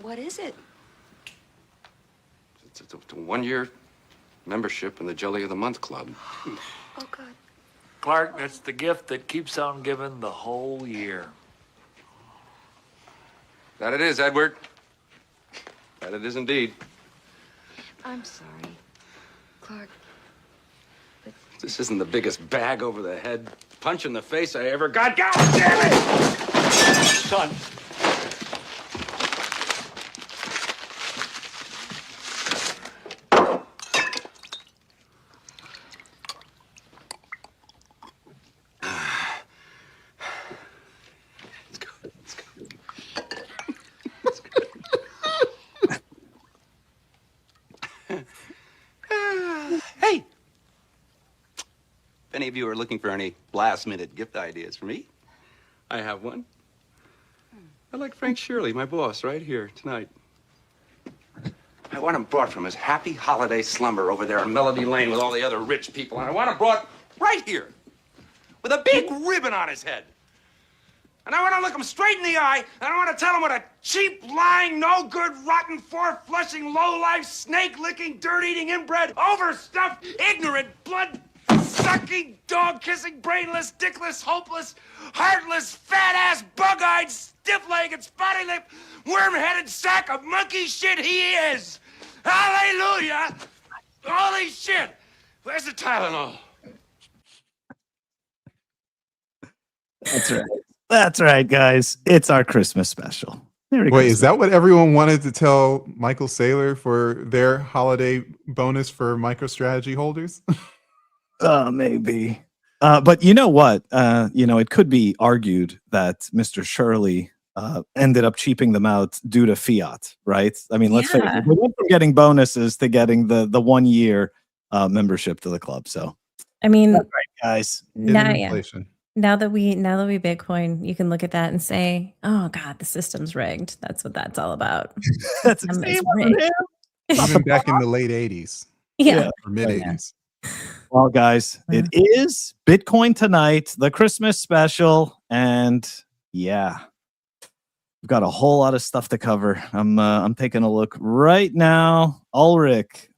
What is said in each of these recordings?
What is it? It's a 1-year membership in the Jelly of the Month Club. Oh, God. Clark, that's the gift that keeps on giving the whole year. That it is, Edward. That it is indeed. I'm sorry, Clark. But This isn't the biggest bag over the head punch in the face I ever got. God damn it! Son. Hey! If any of you are looking for any last-minute gift ideas for me, I have one. I like Frank Shirley, my boss, right here tonight. I want him brought from his happy holiday slumber over there on Melody Lane with all the other rich people, and I want him brought right here with a big ribbon on his head. And I want to look him straight in the eye, and I want to tell him what a cheap, lying, no-good, rotten, four-flushing, low-life, snake-licking, dirt-eating, inbred, overstuffed, ignorant, blood-sucking, dog-kissing, brainless, dickless, hopeless, heartless, fat-ass, bug-eyed, stiff-legged, spotty-lipped, worm-headed sack of monkey shit he is! Hallelujah! Holy shit! Where's the Tylenol? That's right. That's right, guys. It's our Christmas special. Wait, Christmas. is that what everyone wanted to tell Michael Saylor for their holiday bonus for MicroStrategy holders? Maybe. But you know what? It could be argued that Mr. Shirley ended up cheaping them out due to fiat, right? I mean, let's face it. We went from getting bonuses to getting the 1 year membership to the club. So, I mean, that's right, guys. Now that we Bitcoin, you can look at that and say, "Oh God, the system's rigged." That's what that's all about. That's Even back in the late 80s. Yeah. Or mid 80s. Well, guys, it is Bitcoin tonight, the Christmas special, and yeah, we've got a whole lot of stuff to cover. I'm taking a look right now. Ulric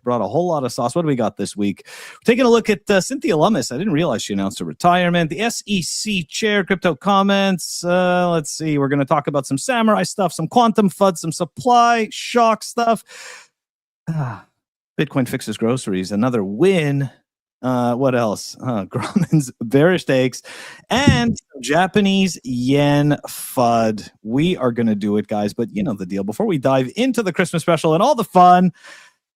brought a whole lot of sauce. What do we got this week? We're taking a look at Cynthia Lummis. I didn't realize she announced her retirement. The SEC chair, crypto comments. Let's see. We're going to talk about some Samourai stuff, some quantum FUD, some supply shock stuff. Bitcoin fixes groceries. Another win. What else? Gromens bearish takes and Japanese yen FUD. We are going to do it, guys, but you know the deal. Before we dive into the Christmas special and all the fun,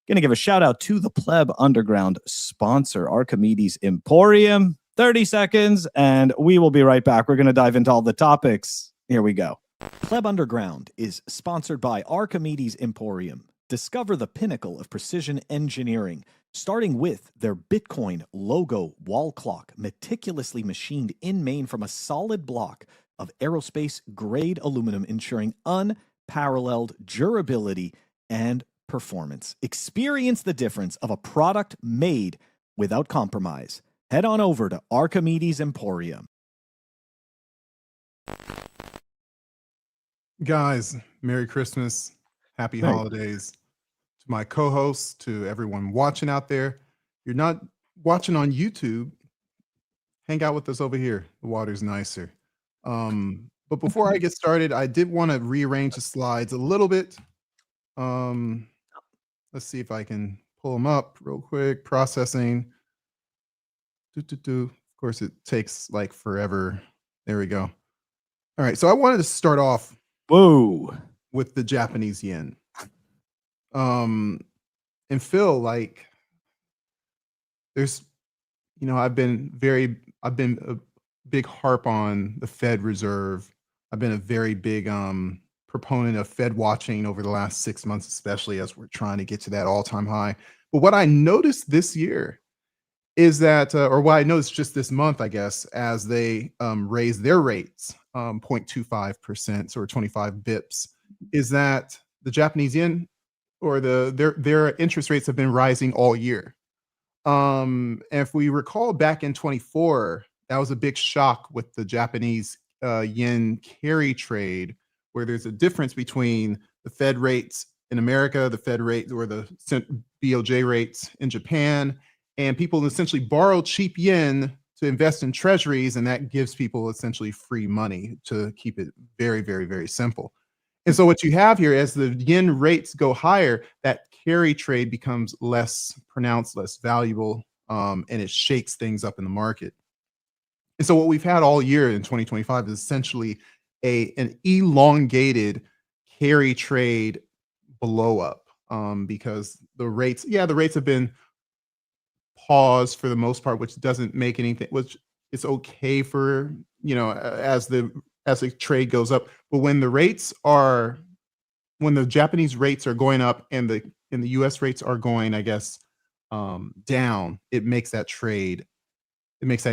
going to give a shout out to the Pleb Underground sponsor, Archimedes Emporium. 30 seconds, and we will be right back. We're going to dive into all the topics. Here we go. Pleb Underground is sponsored by Archimedes Emporium. Discover the pinnacle of precision engineering, starting with their Bitcoin logo wall clock, meticulously machined in Maine from a solid block of aerospace-grade aluminum, ensuring unparalleled durability and performance. Experience the difference of a product made without compromise. Head on over to Archimedes Emporium. Guys, Merry Christmas. Happy holidays. To my co-hosts, to everyone watching out there. You're not watching on YouTube, hang out with us over here. The water's nicer. But before I get started, I did want to rearrange the slides a little bit. Let's see if I can pull them up real quick. Processing. Of course, it takes like forever. There we go. All right, so I wanted to start off with the Japanese yen. And Phil, like, there's, I've been a big harp on the Fed Reserve. I've been a very big proponent of Fed watching over the last 6 months, especially as we're trying to get to that all-time high. But what I noticed this year is that, or what I noticed just this month, I guess, as they raised their rates 0.25%, or 25 bips, is that the Japanese yen, or their interest rates have been rising all year. And if we recall back in 24, that was a big shock with the Japanese yen carry trade, where there's a difference between the Fed rates in America, the Fed rate or the BOJ rates in Japan, and people essentially borrow cheap yen to invest in treasuries, and that gives people essentially free money, to keep it very, very, very simple. And so what you have here, as the yen rates go higher, that carry trade becomes less pronounced, less valuable, and it shakes things up in the market. And so what we've had all year in 2025 is essentially an elongated carry trade blow up, because the rates have been paused for the most part, which doesn't make anything, which is okay for, as the trade goes up. But when the Japanese rates are going up and the US rates are going, I guess, down, it makes that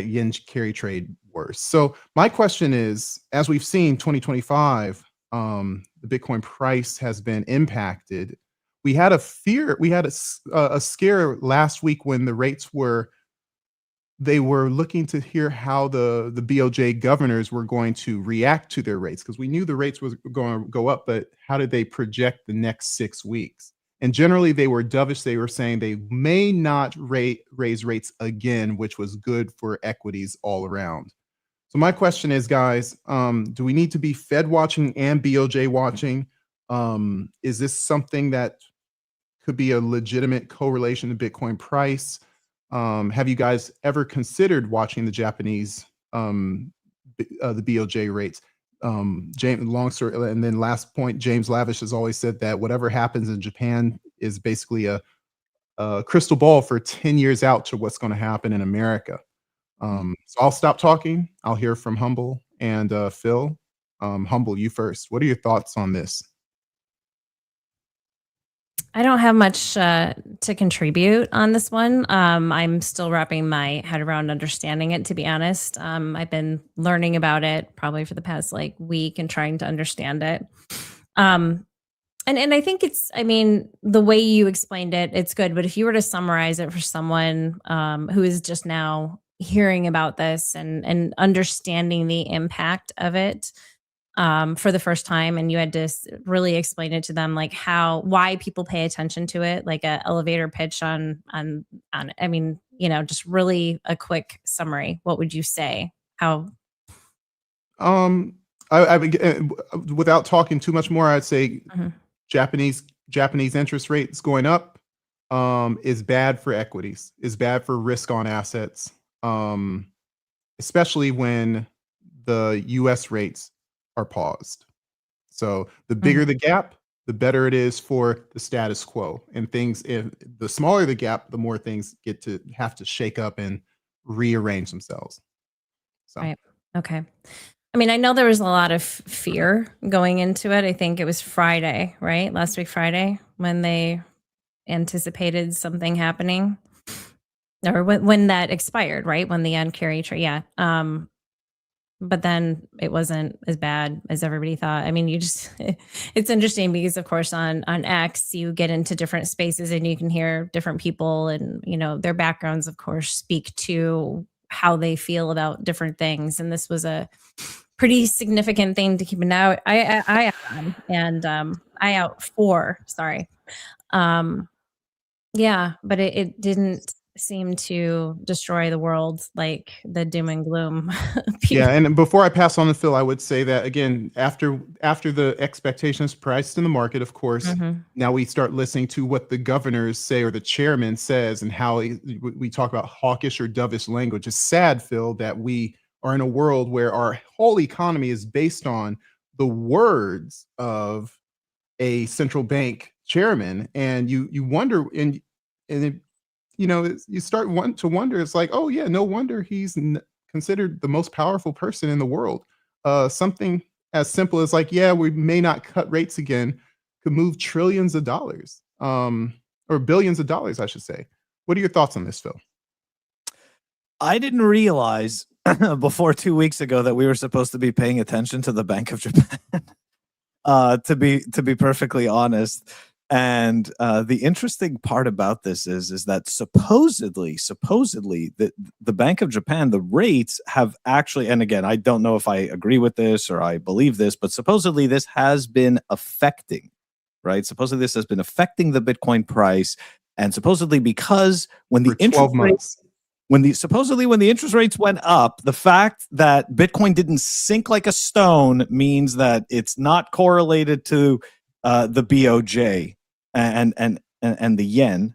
yen carry trade worse. So my question is, as we've seen 2025, the Bitcoin price has been impacted. We had a scare last week when the rates were looking to hear how the BOJ governors were going to react to their rates, because we knew the rates was going to go up, but how did they project the next 6 weeks? And generally they were dovish. They were saying they may not raise rates again, which was good for equities all around. So my question is, guys, do we need to be Fed watching and BOJ watching? Is this something that could be a legitimate correlation to Bitcoin price? Have you guys ever considered watching the Japanese, the BOJ rates? James, long story, and then last point, James Lavish has always said that whatever happens in Japan is basically a crystal ball for 10 years out to what's going to happen in America. So I'll stop talking. I'll hear from Humble and Phil. Humble, you first. What are your thoughts on this? I don't have much to contribute on this one. I'm still wrapping my head around understanding it, to be honest. I've been learning about it probably for the past week and trying to understand it. And I think the way you explained it, it's good. But if you were to summarize it for someone who is just now hearing about this and understanding the impact of it, for the first time, and you had to really explain it to them, why people pay attention to it, like a elevator pitch on just really a quick summary. What would you say? How? Without talking too much more, I'd say Japanese interest rates going up is bad for equities, is bad for risk on assets, especially when the US rates are paused. So the bigger the gap, the better it is for the status quo. And if the smaller the gap, the more things have to shake up and rearrange themselves. So. Right. Okay. I know there was a lot of fear going into it. I think it was Friday, right? Last week, Friday, when they anticipated something happening, or when that expired, right? When the yen carry trade. Yeah. But then it wasn't as bad as everybody thought. It's interesting because, of course, on X, you get into different spaces and you can hear different people, and, their backgrounds, of course, speak to how they feel about different things. And this was a pretty significant thing to keep an eye on, and eye out for, sorry. Yeah, but it didn't seem to destroy the world like the doom and gloom. Yeah, and before I pass on to Phil, I would say that again, after the expectations priced in the market, of course, now we start listening to what the governors say or the chairman says, and how we talk about hawkish or dovish language. It's sad, Phil, that we are in a world where our whole economy is based on the words of a central bank chairman, and you wonder, and you start to wonder. It's like, oh yeah, no wonder he's considered the most powerful person in the world. Something as simple as we may not cut rates again could move trillions of dollars, or billions of dollars, I should say. What are your thoughts on this, Phil? I didn't realize before 2 weeks ago that we were supposed to be paying attention to the Bank of Japan. To be perfectly honest, And the interesting part about this is that supposedly the Bank of Japan, the rates have actually, and again, I don't know if I agree with this or I believe this, but supposedly this has been affecting, right? Supposedly this has been affecting the Bitcoin price, and supposedly because when the For 12 months. when the interest rates went up, the fact that Bitcoin didn't sink like a stone means that it's not correlated to the BOJ and the yen.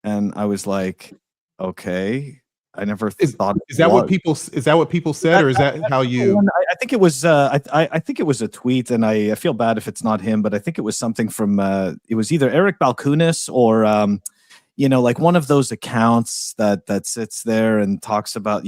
And I was like, okay, I never thought. Is that what people said, or is that how you? I think it was. I think it was a tweet, and I feel bad if it's not him, but I think it was something from. It was either Eric Balkunis or like one of those accounts that sits there and talks about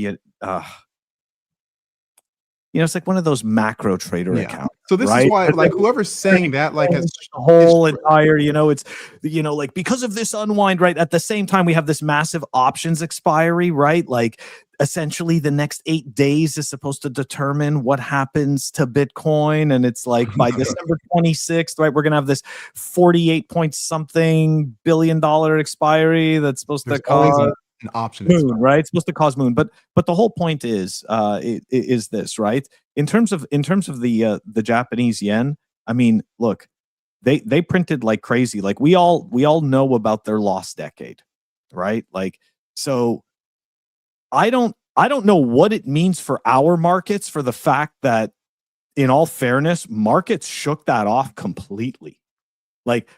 it's like one of those macro trader accounts. So this is why, like, whoever's saying that, like, has the whole entire, it's, like, because of this unwind, right? At the same time, we have this massive options expiry, right? Like, essentially, the next 8 days is supposed to determine what happens to Bitcoin, and it's like by December 26th, right? We're gonna have this 48 point something $billion expiry that's supposed to cause an option moon, right? It's supposed to cause moon, but the whole point is this, right? In terms of the Japanese yen, I mean, look, they printed like crazy. Like we all know about their lost decade, right? Like, so I don't know what it means for our markets, for the fact that, in all fairness, markets shook that off completely. Like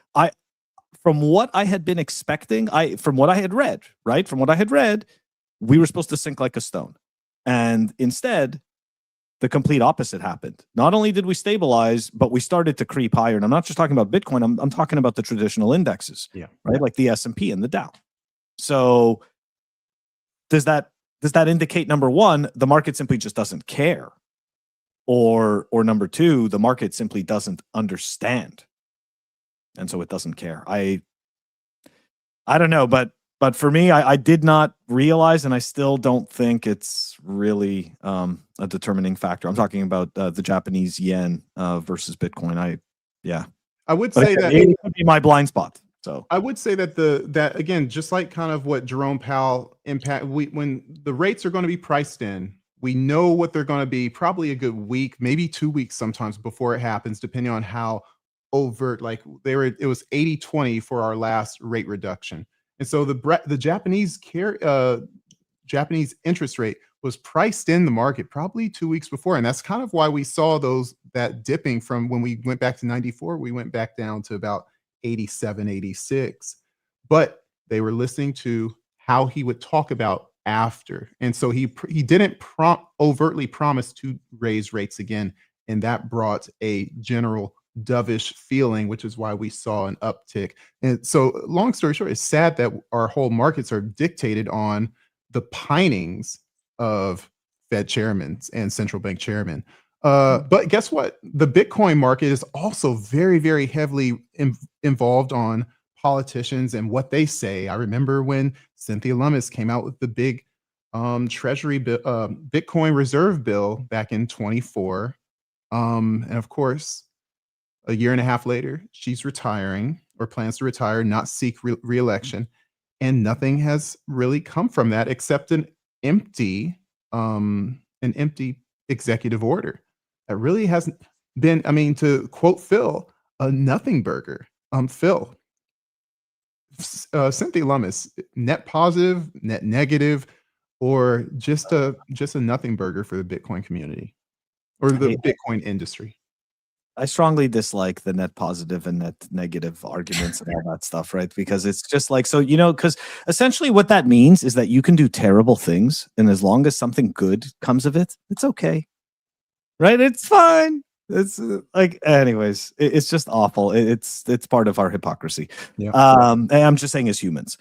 from what I had been expecting, from what I had read, right? From what I had read, we were supposed to sink like a stone. And instead, the complete opposite happened. Not only did we stabilize, but we started to creep higher. And I'm not just talking about Bitcoin, I'm talking about the traditional indexes, right? Like the S&P and the Dow. So does that indicate, number one, the market simply just doesn't care? Or number two, the market simply doesn't understand, and so it doesn't care. I don't know, but for me, I did not realize, and I still don't think it's really a determining factor. I'm talking about the Japanese yen versus Bitcoin. I would say that it could be my blind spot. So I would say that that again, just like kind of what Jerome Powell when the rates are going to be priced in, we know what they're going to be probably a good week, maybe 2 weeks sometimes before it happens, depending on how overt, like it was 80-20 for our last rate reduction. And so the Japanese interest rate was priced in the market probably 2 weeks before. And that's kind of why we saw that dipping from when we went back to 94, we went back down to about 87, 86. But they were listening to how he would talk about after. And so he didn't overtly promise to raise rates again. And that brought a general dovish feeling, which is why we saw an uptick. And so, long story short, it's sad that our whole markets are dictated on the pinings of Fed chairmen and central bank chairmen. But guess what? The Bitcoin market is also very, very heavily involved on politicians and what they say. I remember when Cynthia Lummis came out with the big Treasury Bitcoin reserve bill back in 24. And of course, a year and a half later, she's retiring or plans to retire, not seek re-election. And nothing has really come from that except an empty executive order. That really hasn't been, I mean, to quote Phil, a nothing burger. Phil, Cynthia Lummis, net positive, net negative, or just a nothing burger for the Bitcoin community or the Bitcoin industry? I strongly dislike the net positive and net negative arguments and all that stuff, right? Because it's just like, so, because essentially what that means is that you can do terrible things, and as long as something good comes of it, it's okay, right? It's fine. It's like, anyways, it's just awful. It's part of our hypocrisy. Yeah. And I'm just saying as humans.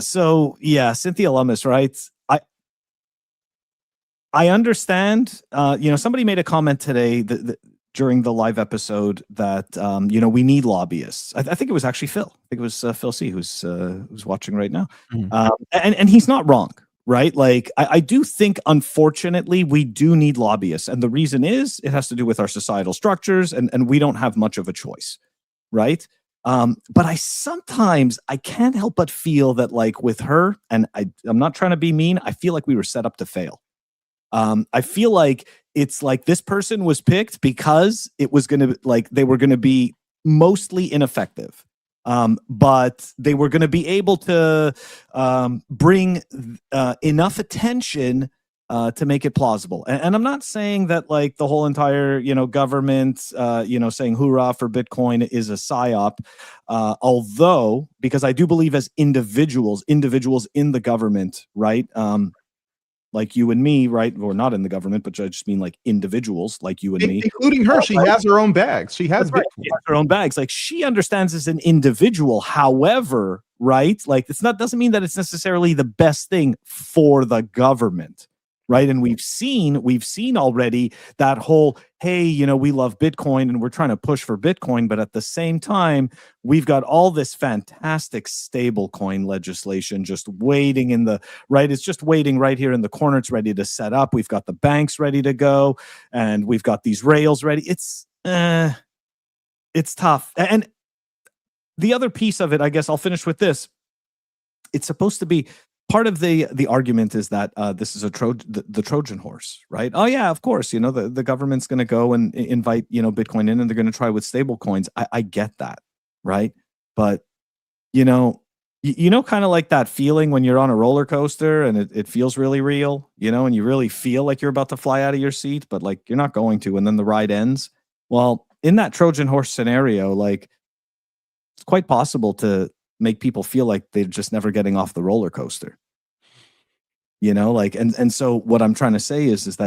So yeah, Cynthia Lummis, right? I understand. Somebody made a comment today that during the live episode that we need lobbyists. I think it was actually Phil. I think it was Phil C. who's watching right now. Mhm. And he's not wrong, right? Like I do think, unfortunately, we do need lobbyists, and the reason is it has to do with our societal structures, and we don't have much of a choice, right? But I can't help but feel that like with her, and I'm not trying to be mean, I feel like we were set up to fail. I feel like it's like this person was picked because it was going to like they were going to be mostly ineffective. But they were going to be able to bring enough attention to make it plausible. And I'm not saying that like the whole entire, government, saying hoorah for Bitcoin is a psyop. Although, because I do believe as individuals in the government, right? Like you and me, right? Or not in the government, but I just mean like individuals like you and me. Including her. She has her own bags. She has Right. She has her own bags. Like she understands as an individual. However, right? Like doesn't mean that it's necessarily the best thing for the government. Right. And we've seen already that whole, hey, we love Bitcoin and we're trying to push for Bitcoin. But at the same time, we've got all this fantastic stable coin legislation just waiting it's just waiting right here in the corner. It's ready to set up. We've got the banks ready to go and we've got these rails ready. It's tough. And the other piece of it, I guess I'll finish with this. It's supposed to be part of the argument is that this is the Trojan horse, right? Oh yeah, of course. The government's going to go and invite Bitcoin in, and they're going to try with stable coins. I get that, right? But kind of like that feeling when you're on a roller coaster and it feels really real, and you really feel like you're about to fly out of your seat, but like you're not going to, and then the ride ends. Well, in that Trojan horse scenario, like it's quite possible to make people feel like they're just never getting off the roller coaster. And so what I'm trying to say is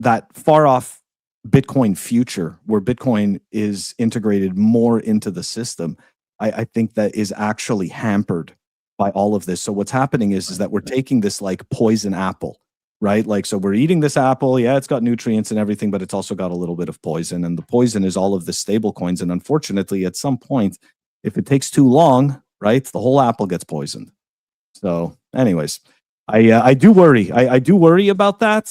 that far off Bitcoin future where Bitcoin is integrated more into the system, I think that is actually hampered by all of this. So what's happening is that we're taking this like poison apple, right? Like, so we're eating this apple. Yeah, it's got nutrients and everything, but it's also got a little bit of poison. And the poison is all of the stable coins. And unfortunately, at some point, if it takes too long, right, the whole apple gets poisoned. So anyways, I do worry. I do worry about that.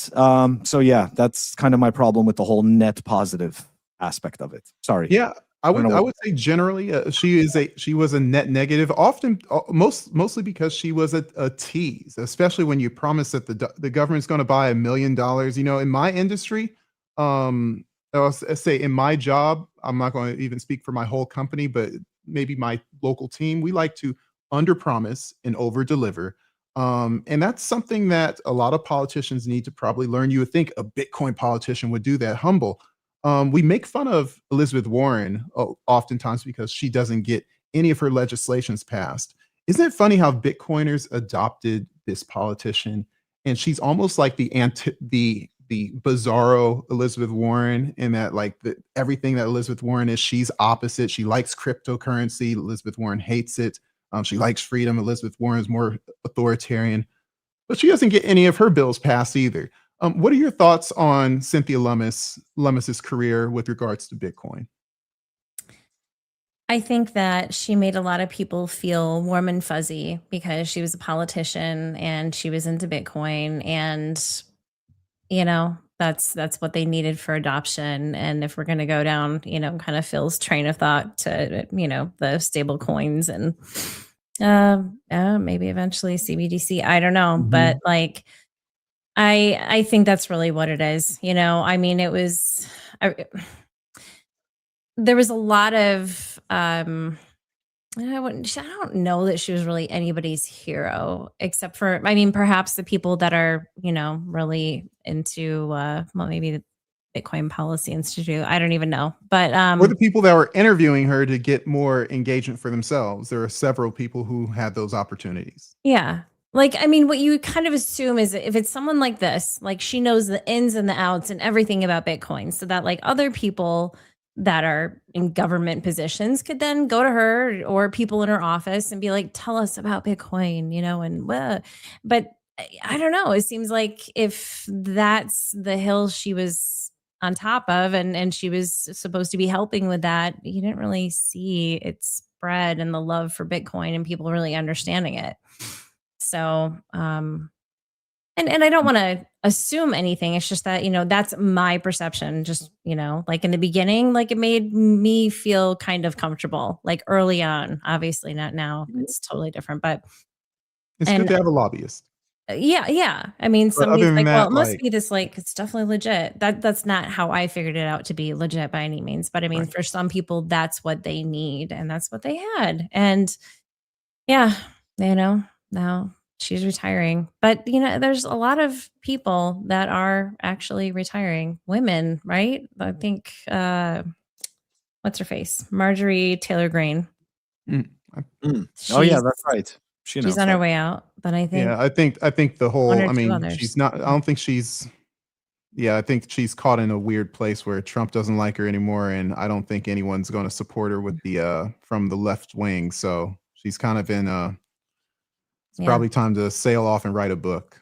So yeah, that's kind of my problem with the whole net positive aspect of it. Sorry. Yeah, I would say generally she was a net negative. Often, mostly because she was a tease, especially when you promise that the government's going to buy $1 million. In my industry, I'll say in my job, I'm not going to even speak for my whole company, but maybe my local team, we like to underpromise and overdeliver. And that's something that a lot of politicians need to probably learn. You would think a Bitcoin politician would do that. Humble. We make fun of Elizabeth Warren oftentimes because she doesn't get any of her legislations passed. Isn't it funny how Bitcoiners adopted this politician, and she's almost like the bizarro Elizabeth Warren, in that like everything that Elizabeth Warren is, she's opposite. She likes cryptocurrency. Elizabeth Warren hates it. She likes freedom. Elizabeth Warren is more authoritarian, but she doesn't get any of her bills passed either. What are your thoughts on Cynthia Lummis's career with regards to Bitcoin? I think that she made a lot of people feel warm and fuzzy because she was a politician and she was into Bitcoin, and that's what they needed for adoption. And if we're going to go down, kind of Phil's train of thought to, the stable coins and maybe eventually CBDC, I don't know. But like, I think that's really what it is. I mean, there was a lot of, I don't know that she was really anybody's hero, except for, perhaps the people that are, really into, maybe the Bitcoin Policy Institute. I don't even know. But or the people that were interviewing her to get more engagement for themselves. There are several people who had those opportunities. Yeah. Like, what you kind of assume is that if it's someone like this, like she knows the ins and the outs and everything about Bitcoin, so that like other people that are in government positions could then go to her or people in her office and be like, tell us about Bitcoin, but I don't know. It seems like if that's the hill she was on top of and she was supposed to be helping with that, you didn't really see it spread and the love for Bitcoin and people really understanding it. So, and I don't want to assume anything. It's just that, that's my perception. Just, like in the beginning, like it made me feel kind of comfortable, like early on. Obviously not now. It's totally different. But It's good to have a lobbyist. yeah. I mean, But somebody's other than like, well, that, it must like, be this, like, it's definitely legit. That's not how I figured it out to be legit by any means. But I mean, right. for some people, that's what they need, and that's what they had. And yeah, now she's retiring. But there's a lot of people that are actually retiring. Women, right? I think what's her face? Marjorie Taylor Greene. Mm, Oh yeah, She's that's right. She she's announced on her that. way out. But I think yeah, I think the one whole, or I two mean, others. she's not, I don't think she's, yeah, I think she's caught in a weird place where Trump doesn't like her anymore, and I don't think anyone's going to support her with the from the left wing. So she's kind of in it's Yeah. probably time to sail off and write a book.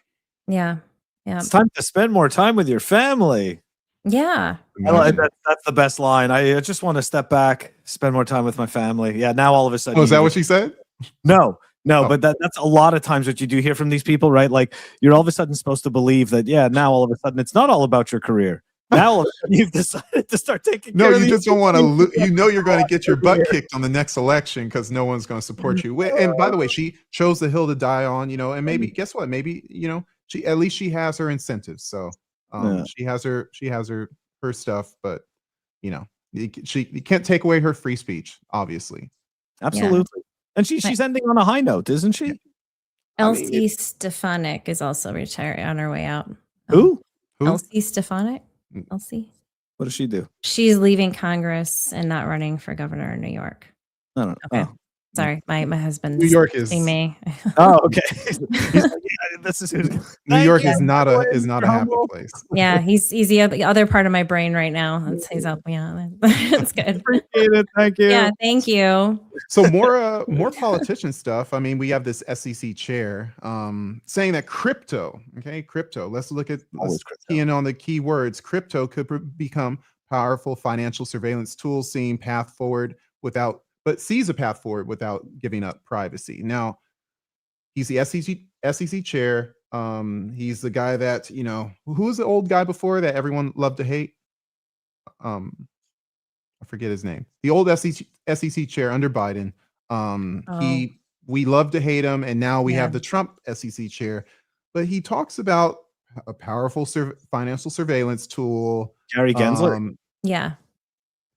Yeah. Yeah. It's time to spend more time with your family. Yeah. Imagine. That's the best line. I just want to step back, spend more time with my family. Yeah, now all of a sudden. Oh, is that what she said? No, Oh. but that's a lot of times what you do hear from these people, right? Like you're all of a sudden supposed to believe that, yeah, now all of a sudden it's not all about your career. Now all of a sudden you've decided to start taking No, care of you these just don't want to. You're going to get your butt career. kicked on the next election because no one's going to support you. And by the way, she chose the hill to die on. And maybe guess what? Maybe she at least she has her incentives. So Yeah. she has her stuff, but you can't take away her free speech, obviously. Absolutely. And she's ending on a high note, isn't she? Yeah. Elsie Stefanik is also retiring on her way out. Who? Elsie Stefanik? Mm. Elsie? What does she do? She's leaving Congress and not running for governor in New York. I don't know. Okay. Sorry, my husband's New York is texting me. Oh, okay. He's like, yeah, this is who's New York you. is not a Mr. happy Humble. place. Yeah, he's the other part of my brain right now. He's up. Yeah, that's good. Appreciate it. Thank you. Yeah, thank you. So more politician stuff. I mean, we have this SEC chair saying that crypto. Let's look at key in on the key words. Crypto could become powerful financial surveillance tool, sees a path forward without giving up privacy. Now, he's the SEC chair. He's the guy that who's the old guy before that everyone loved to hate. I forget his name. The old SEC chair under Biden. We love to hate him, and now we have the Trump SEC chair. But he talks about a powerful financial surveillance tool. Gary Gensler. Yeah.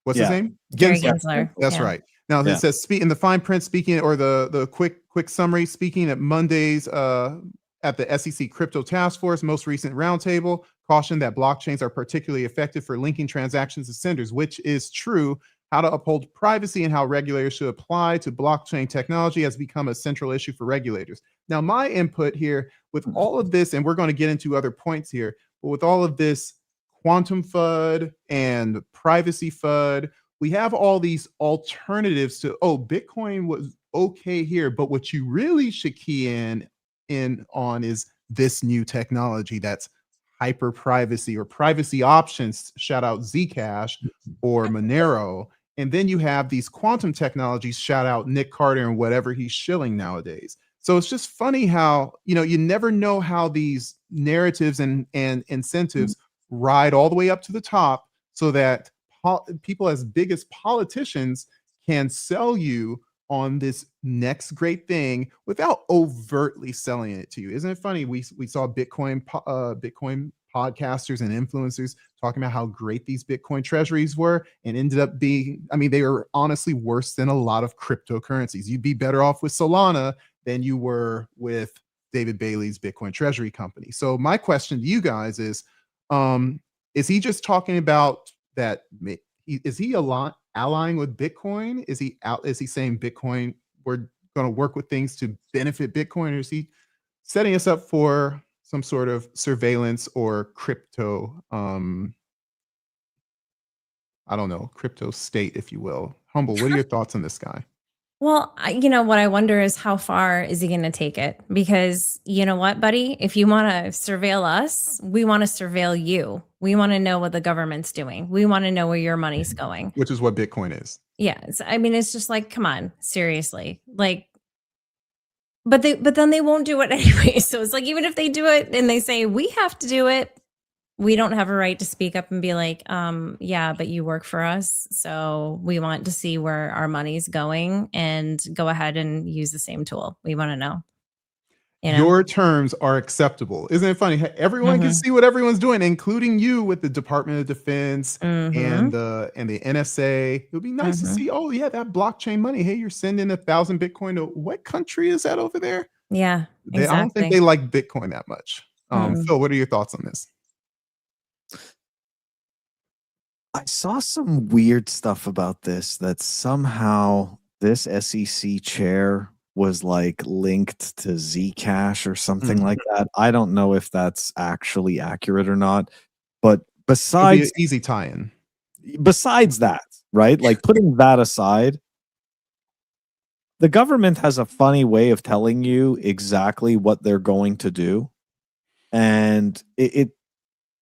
What's his name? Gary Gensler. That's right. Now it says in the fine print, speaking, or the quick summary, speaking at Monday's at the SEC Crypto Task Force most recent roundtable, cautioned that blockchains are particularly effective for linking transactions to senders, which is true. How to uphold privacy and how regulators should apply to blockchain technology has become a central issue for regulators. Now, my input here with all of this, and we're going to get into other points here, but with all of this quantum FUD and privacy FUD, we have all these alternatives to, Bitcoin was okay here, but what you really should key in on is this new technology that's hyper privacy or privacy options, shout out Zcash or Monero. And then you have these quantum technologies, shout out Nick Carter and whatever he's shilling nowadays. So it's just funny how, you never know how these narratives and incentives ride all the way up to the top so that people as big as politicians can sell you on this next great thing without overtly selling it to you. Isn't it funny? We saw Bitcoin podcasters and influencers talking about how great these Bitcoin treasuries were and ended up being, they were honestly worse than a lot of cryptocurrencies. You'd be better off with Solana than you were with David Bailey's Bitcoin treasury company. So my question to you guys is he just talking about that? Is he allying with Bitcoin? Is he saying Bitcoin, we're going to work with things to benefit Bitcoin, or is he setting us up for some sort of surveillance or crypto, crypto state, if you will? Humble, what are your thoughts on this guy? Well, what I wonder is how far is he going to take it? Because you know what, buddy? If you want to surveil us, we want to surveil you. We want to know what the government's doing. We want to know where your money's going. Which is what Bitcoin is. Yeah. It's just like, come on, seriously. Like, but then they won't do it anyway. So it's like, even if they do it and they say we have to do it, we don't have a right to speak up and be like, yeah, but you work for us, so we want to see where our money's going and go ahead and use the same tool. We want to know. Your terms are acceptable. Isn't it funny? Everyone can see what everyone's doing, including you with the Department of Defense and the NSA. It would be nice to see, oh yeah, that blockchain money. Hey, you're sending 1,000 Bitcoin to what country is that over there? Yeah, exactly. I don't think they like Bitcoin that much. Phil, what are your thoughts on this? I saw some weird stuff about this, that somehow this SEC chair was like linked to Zcash or something like that. I don't know if that's actually accurate or not, but besides easy tie-in. Besides that, right? Like, putting that aside, the government has a funny way of telling you exactly what they're going to do. And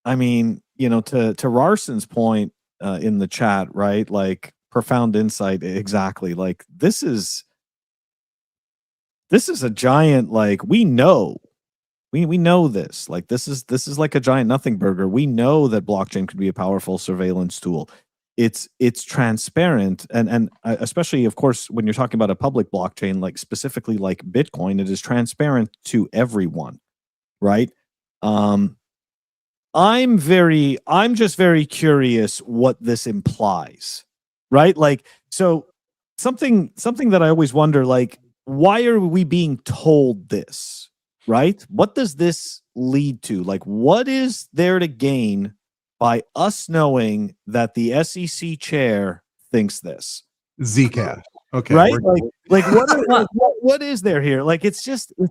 I mean, you know, to Rarson's point in the chat, right? Like, profound insight. Exactly. Like, this is a giant, like, we know this. Like, this is like a giant nothing burger. We know that blockchain could be a powerful surveillance tool. It's transparent, and especially, of course, when you're talking about a public blockchain, like specifically like Bitcoin, it is transparent to everyone, right? I'm just very curious what this implies, right? Like, so something that I always wonder, like, why are we being told this, right? What does this lead to? Like, what is there to gain by us knowing that the SEC chair thinks this? Zcash. Okay. Right? Like what is there here? Like, it's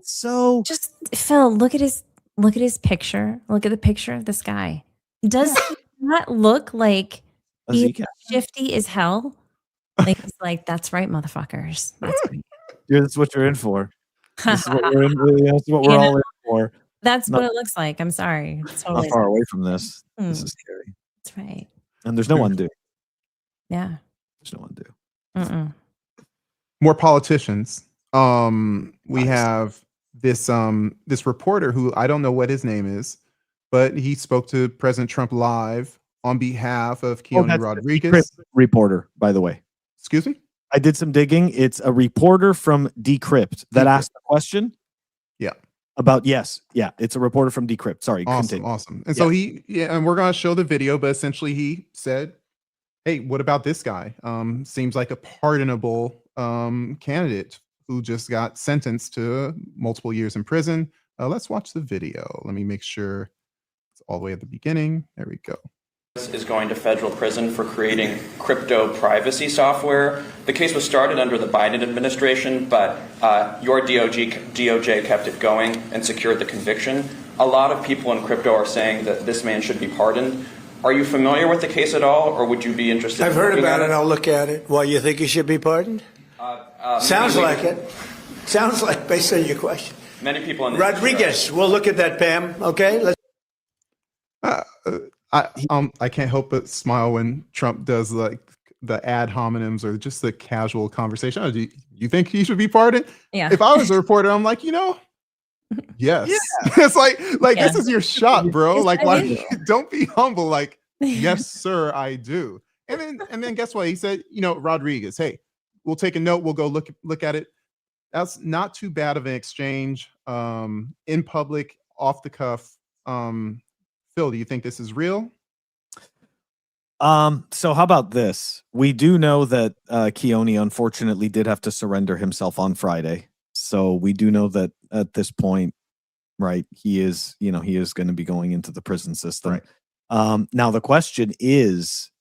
so. Just, Phil, look at his picture. Look at the picture of this guy. Does he not look like he's shifty as hell? Like, he's like, that's right, motherfuckers. That's right. That's what you're in for. This is what we're in. That's what we're all in for. That's what it looks like. I'm sorry. It's totally not far away from this. This is scary. That's right. And there's no undo. Yeah. There's no undo. More politicians. We have this reporter who, I don't know what his name is, but he spoke to President Trump live on behalf of Keone Rodriguez. Reporter, by the way. Excuse me? I did some digging. It's a reporter from Decrypt that asked the question. Yeah. About, yes. Yeah. It's a reporter from Decrypt. Sorry. Awesome. And so and we're going to show the video, but essentially he said, hey, what about this guy? Seems like a pardonable candidate who just got sentenced to multiple years in prison. Let's watch the video. Let me make sure it's all the way at the beginning. There we go. Is going to federal prison for creating crypto privacy software. The case was started under the Biden administration, but your DOJ kept it going and secured the conviction. A lot of people in crypto are saying that this man should be pardoned. Are you familiar with the case at all, or would you be interested? I've heard about it. I'll look at it. Why, you think he should be pardoned? Sounds like it. Sounds like, based on your question. Many people in the Rodriguez, we'll look at that, Pam. Okay. Let's. I can't help but smile when Trump does like the ad hominems or just the casual conversation. Oh, do you think he should be pardoned? Yeah. If I was a reporter, I'm like, yes. Yeah. It's like this is your shot, bro. Like, don't be humble. Like, yes, sir, I do. And then guess what? He said, Rodriguez, hey, we'll take a note. We'll go look at it. That's not too bad of an exchange. In public, off the cuff. Phil, do you think this is real? So how about this? We do know that Keone unfortunately did have to surrender himself on Friday. So we do know that at this point, right, he is going to be going into the prison system. Right. Now the question is,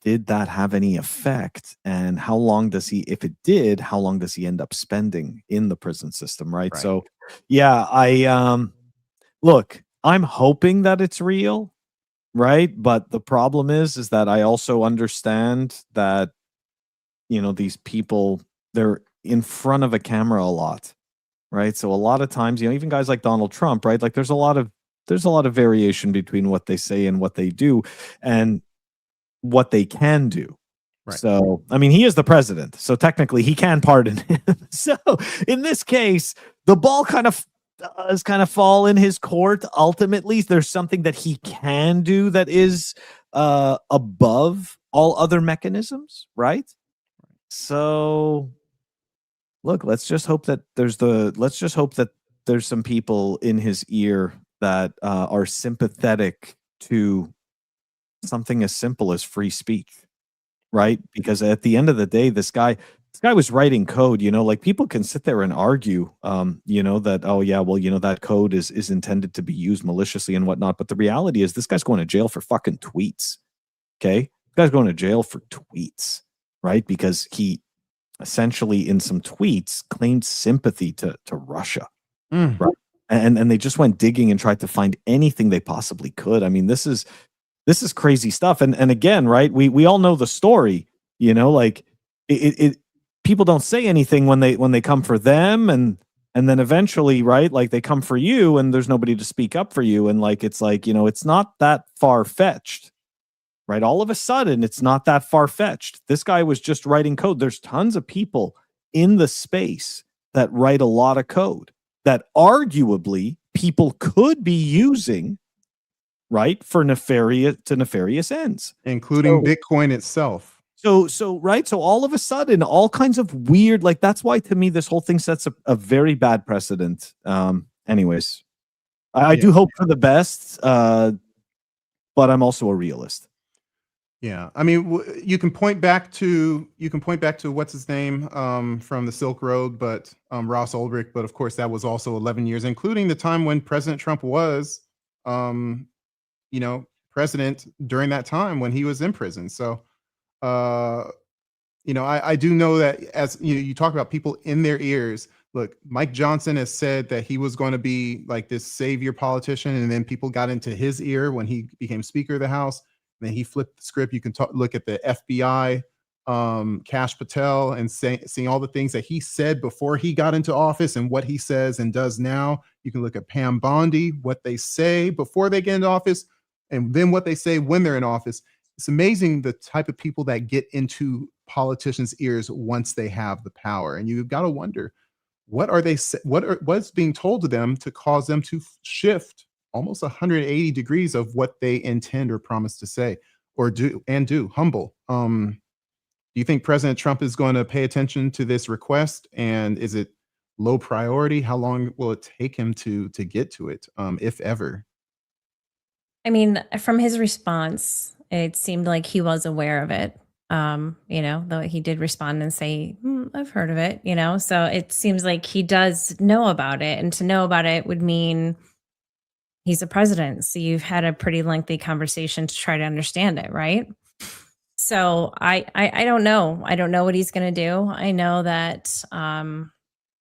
did that have any effect? And how long does he, if it did, how long does he end up spending in the prison system? Right. So yeah, look, I'm hoping that it's real, right? But the problem is that I also understand that, these people, they're in front of a camera a lot, right? So a lot of times, even guys like Donald Trump, right? Like there's a lot of variation between what they say and what they do and what they can do, Right. So, I mean, he is the president, so technically he can pardon him. So, in this case, the ball does kind of fall in his court. Ultimately, there's something that he can do that is above all other mechanisms, right? So, look, let's just hope that there's some people in his ear that are sympathetic to something as simple as free speech, right? Because at the end of the day, this guy was writing code, like people can sit there and argue, that, oh yeah, well, that code is intended to be used maliciously and whatnot. But the reality is this guy's going to jail for fucking tweets. Okay. This guy's going to jail for tweets, right? Because he essentially in some tweets claimed sympathy to Russia. Right. And they just went digging and tried to find anything they possibly could. I mean, this is crazy stuff. And again, right, we all know the story, like it people don't say anything when they come for them, and then eventually, right, like they come for you and there's nobody to speak up for you. And like it's like, it's not that far-fetched. Right. All of a sudden, it's not that far-fetched. This guy was just writing code. There's tons of people in the space that write a lot of code that arguably people could be using, right, for nefarious ends, including Bitcoin itself. So right. So all of a sudden, all kinds of weird, like that's why to me this whole thing sets a very bad precedent. Anyways, I do hope for the best, but I'm also a realist. Yeah, I mean, you can point back to what's his name from the Silk Road, but Ross Ulric. But of course, that was also 11 years, including the time when President Trump was, president during that time when he was in prison. So, I do know that as you talk about people in their ears. Look, Mike Johnson has said that he was going to be like this savior politician, and then people got into his ear when he became Speaker of the House. Then he flipped the script. You can look at the FBI, Kash Patel, and seeing all the things that he said before he got into office and what he says and does now. You can look at Pam Bondi, what they say before they get into office, and then what they say when they're in office. It's amazing the type of people that get into politicians' ears once they have the power. And you've got to wonder, what's being told to them to cause them to shift almost 180 degrees of what they intend or promise to say or do. Humble. Do you think President Trump is going to pay attention to this request? And is it low priority? How long will it take him to get to it, if ever? I mean, from his response, it seemed like he was aware of it. Though he did respond and say, I've heard of it, so it seems like he does know about it. And to know about it would mean he's a president. So you've had a pretty lengthy conversation to try to understand it, right? So I don't know. I don't know what he's going to do. I know that,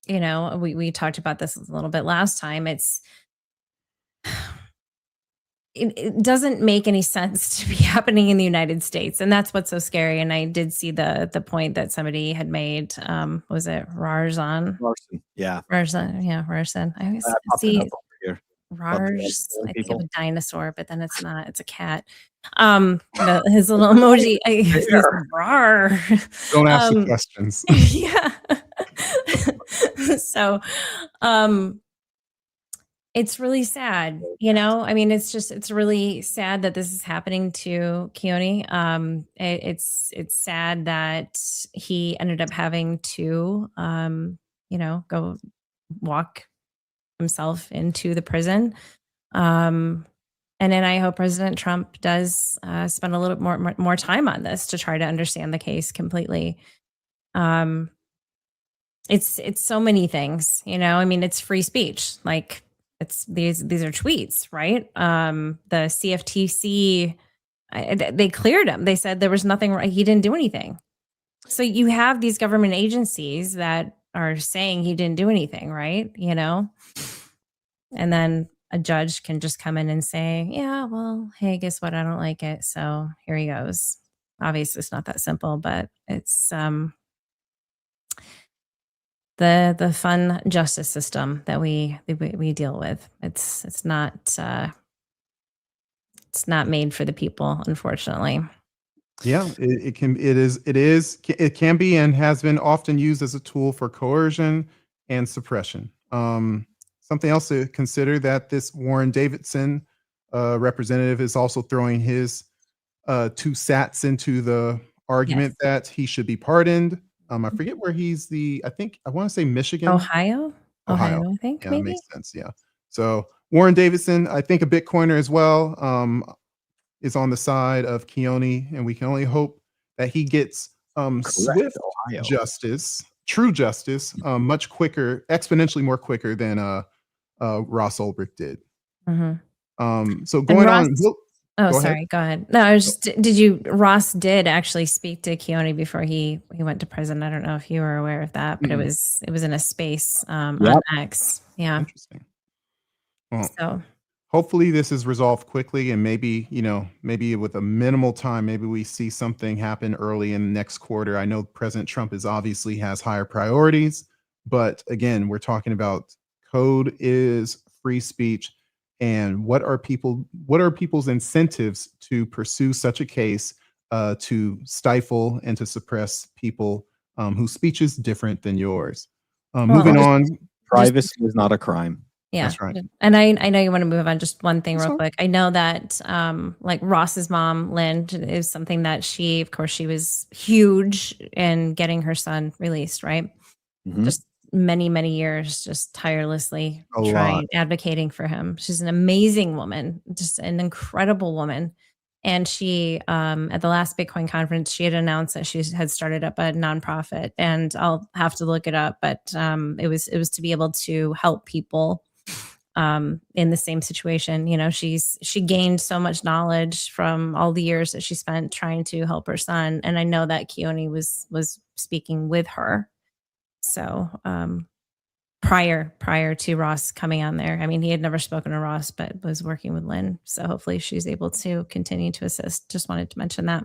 we talked about this a little bit last time. It doesn't make any sense to be happening in the United States. And that's what's so scary. And I did see the point that somebody had made. Was it Rarzan? Larson. Yeah. Rarzan. Yeah. Rarzan. I always see Rars. I think of a dinosaur, but then it's not. It's a cat. His little emoji. Rar. Don't ask the questions. Yeah. So, it's really sad, I mean, it's really sad that this is happening to Keone. It's sad that he ended up having to, go walk himself into the prison. And then I hope President Trump does spend a little more time on this to try to understand the case completely. It's so many things, I mean, it's free speech. Like, these are tweets, right? The CFTC, they cleared him. They said there was nothing right. He didn't do anything. So you have these government agencies that are saying he didn't do anything, right? And then a judge can just come in and say, yeah, well, hey, guess what? I don't like it. So here he goes. Obviously, it's not that simple, but it's the fun justice system that we deal with. It's not made for the people, unfortunately. Yeah, it can be and has been often used as a tool for coercion and suppression. Something else to consider, that this Warren Davidson representative is also throwing his 2 sats into the argument Yes. that he should be pardoned. I forget where I want to say Michigan. Ohio, Ohio. I think Yeah, maybe. makes sense. Yeah. So Warren Davidson, I think a Bitcoiner as well, is on the side of Keone, and we can only hope that he gets swift Ohio. justice, true justice, much quicker, exponentially more quicker than Ross Ulbricht did. So And going Ross, on. oh, Go ahead. sorry, go ahead. No, I was just, Ross did actually speak to Keone before he went to prison. I don't know if you were aware of that, but it was in a space on X. Yeah. Interesting. Well, So hopefully this is resolved quickly, and maybe with a minimal time, maybe we see something happen early in the next quarter. I know President Trump obviously has higher priorities, but again, we're talking about code is free speech, and what are people's incentives to pursue such a case, to stifle and to suppress people whose speech is different than yours. Moving on. Privacy is not a crime. yeah. That's right. And I know you want to move on. Just one thing That's real fine. quick. I know that like Ross's mom, Lynn, is something that she was huge in getting her son released, right? Just many years, just tirelessly advocating for him. She's an amazing woman, just an incredible woman. And she, at the last Bitcoin conference, she had announced that she had started up a nonprofit, and I'll have to look it up, but it was to be able to help people in the same situation. You know, she gained so much knowledge from all the years that she spent trying to help her son, and I know that Keone was speaking with her. So prior to Ross coming on there, I mean, he had never spoken to Ross, but was working with Lynn. So hopefully she's able to continue to assist. Just wanted to mention that.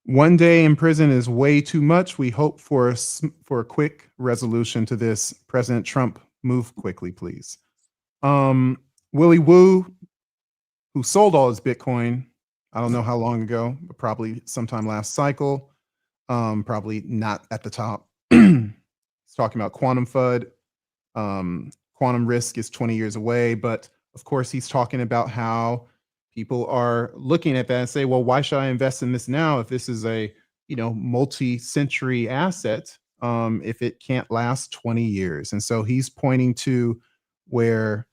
One day in prison is way too much. We hope for a quick resolution to this. President Trump, move quickly, please. Willie Woo, who sold all his Bitcoin, I don't know how long ago, but probably sometime last cycle. Probably not at the top. He's talking about quantum FUD. Quantum risk is 20 years away, but of course he's talking about how people are looking at that and say, well, why should I invest in this now if this is a multi-century asset, if it can't last 20 years? And so he's pointing to where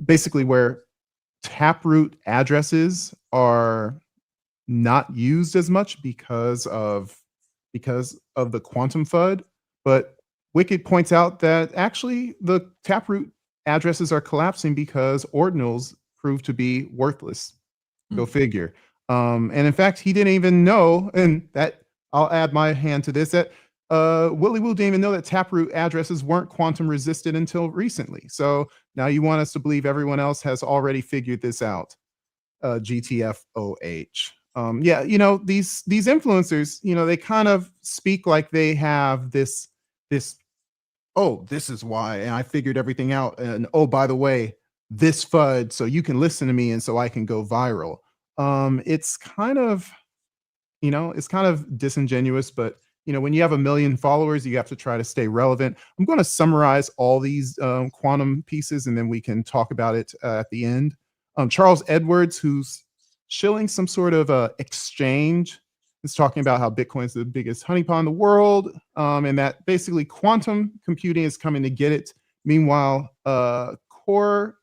basically where taproot addresses are not used as much because of the quantum FUD. But Wicked points out that actually the taproot addresses are collapsing because ordinals prove to be worthless. Go figure. And in fact, he didn't even know, and that I'll add my hand to this, that Willie Woo didn't even know that taproot addresses weren't quantum resistant until recently. So now you want us to believe everyone else has already figured this out. GTFOH. Yeah, these influencers, they kind of speak like they have this, oh, this is why, and I figured everything out, and oh, by the way, this FUD, so you can listen to me and so I can go viral. It's kind of disingenuous, but when you have 1 million followers, you have to try to stay relevant. I'm going to summarize all these quantum pieces, and then we can talk about it at the end. Charles Edwards, who's shilling some sort of exchange, is talking about how Bitcoin is the biggest honeypot in the world, and that basically quantum computing is coming to get it. Meanwhile, Cypher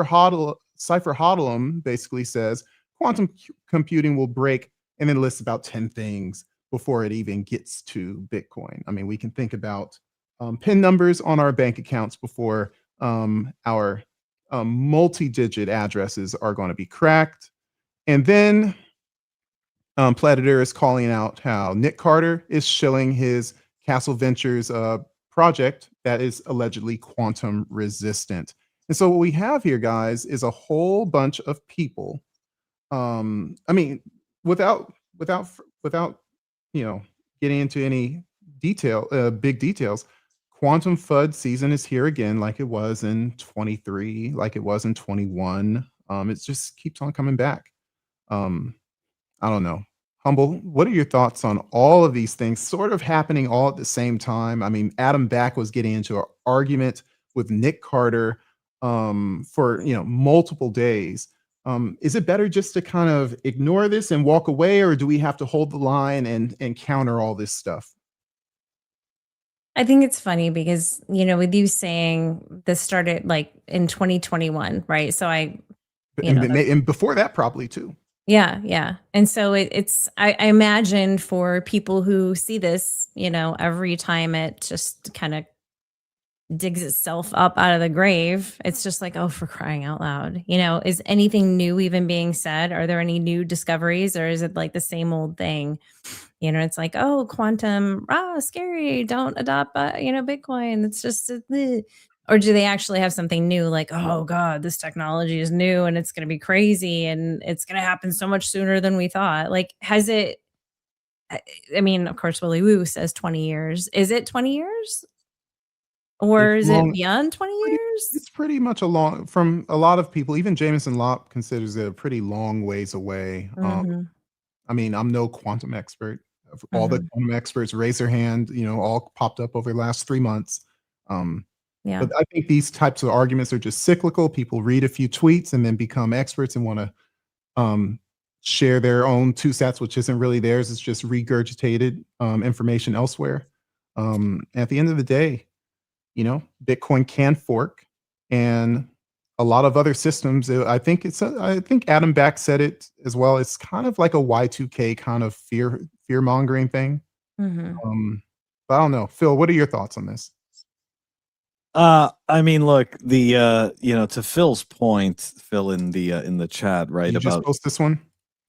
Hodlum basically says quantum computing will break, and then lists about 10 things before it even gets to Bitcoin. I mean, we can think about PIN numbers on our bank accounts before our multi-digit addresses are going to be cracked. And then Predator is calling out how Nick Carter is shilling his Castle Ventures project that is allegedly quantum resistant. And so what we have here, guys, is a whole bunch of people. I mean, without getting into any big details, quantum FUD season is here again, like it was in 23, like it was in 21. It just keeps on coming back. I don't know. Humble, what are your thoughts on all of these things sort of happening all at the same time? I mean, Adam Back was getting into an argument with Nick Carter for multiple days. Is it better just to kind of ignore this and walk away, or do we have to hold the line and counter all this stuff? I think it's funny because, with you saying this started like in 2021, right? So And before that, probably too. yeah. And so I imagine for people who see this, every time it just kind of digs itself up out of the grave, it's just like, oh, for crying out loud. Is anything new even being said? Are there any new discoveries, or is it like the same old thing? It's like, oh, quantum, scary, don't adopt, Bitcoin. It's just, or do they actually have something new? Like, oh God, this technology is new and it's going to be crazy and it's going to happen so much sooner than we thought. Like, has it, I mean, of course, Willy Woo says 20 years. Is it 20 years? Or It's is long. it beyond 20 years? It's pretty much from a lot of people. Even Jameson Lopp considers it a pretty long ways away. Mhm, I mean, I'm no quantum expert. All the mhm. quantum experts raise their hand, all popped up over the last 3 months. Yeah. But I think these types of arguments are just cyclical. People read a few tweets and then become experts and want to share their own 2 cents, which isn't really theirs. It's just regurgitated information elsewhere. At the end of the day, Bitcoin can fork, and a lot of other systems. I think Adam Back said it as well. It's kind of like a Y2K kind of fear mongering thing. Mhm. But I don't know, Phil. What are your thoughts on this? I mean, look, to Phil's point, Phil in the chat, right? Did you just post this one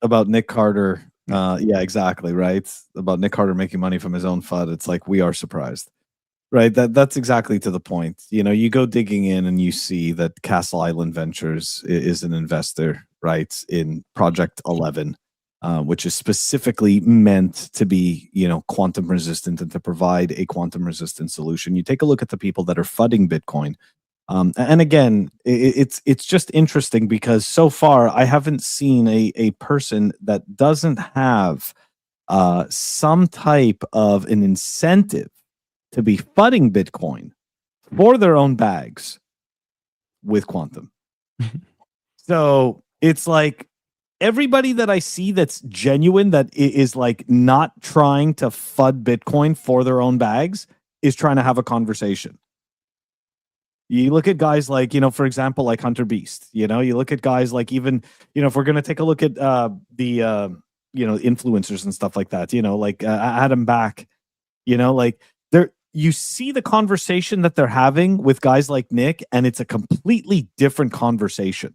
about Nick Carter. Yeah, exactly, right? About Nick Carter making money from his own FUD. It's like, we are surprised. Right, that's exactly to the point. You go digging in and you see that Castle Island Ventures is an investor, right, in Project 11, which is specifically meant to be, quantum resistant and to provide a quantum resistant solution. You take a look at the people that are fudding Bitcoin, and again, it's just interesting because so far I haven't seen a person that doesn't have some type of an incentive to be fudding Bitcoin for their own bags with quantum. So it's like everybody that I see that's genuine, that is like not trying to FUD Bitcoin for their own bags, is trying to have a conversation. You look at guys like, for example, like Hunter Beast, you look at guys like, even, if we're going to take a look at the influencers and stuff like that, like Adam Back, like you see the conversation that they're having with guys like Nick, and it's a completely different conversation.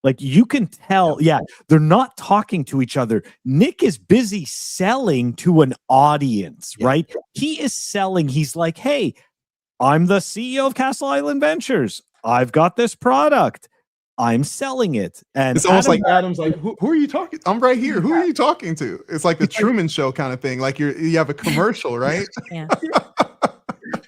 Like, you can tell, they're not talking to each other. Nick is busy selling to an audience, right? He is selling. He's like, hey, I'm the CEO of Castle Island Ventures. I've got this product. I'm selling it. And it's almost like Adam's like, who are you talking? I'm right here. Who are you talking to? It's like the Truman Show kind of thing. Like you have a commercial, right? Yeah.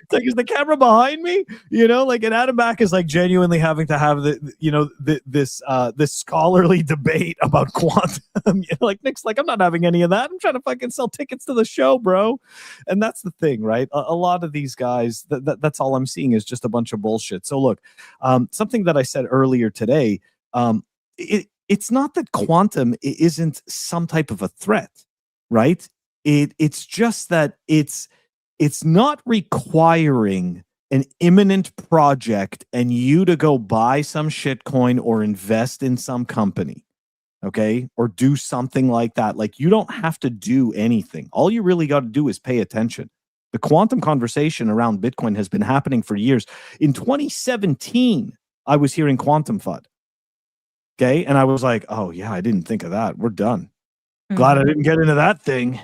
It's like, is the camera behind me? And Adam Back is like genuinely having to have this scholarly debate about quantum. Like, Nick's like, I'm not having any of that. I'm trying to fucking sell tickets to the show, bro. And that's the thing, right? A lot of these guys, that's all I'm seeing is just a bunch of bullshit. So look, something that I said earlier today, it's not that quantum isn't some type of a threat, right? It's just that it's not requiring an imminent project and you to go buy some shitcoin or invest in some company, okay? Or do something like that. Like, you don't have to do anything. All you really got to do is pay attention. The quantum conversation around Bitcoin has been happening for years. In 2017, I was hearing quantum FUD, okay? And I was like, oh yeah, I didn't think of that. We're done. Glad I didn't get into that thing.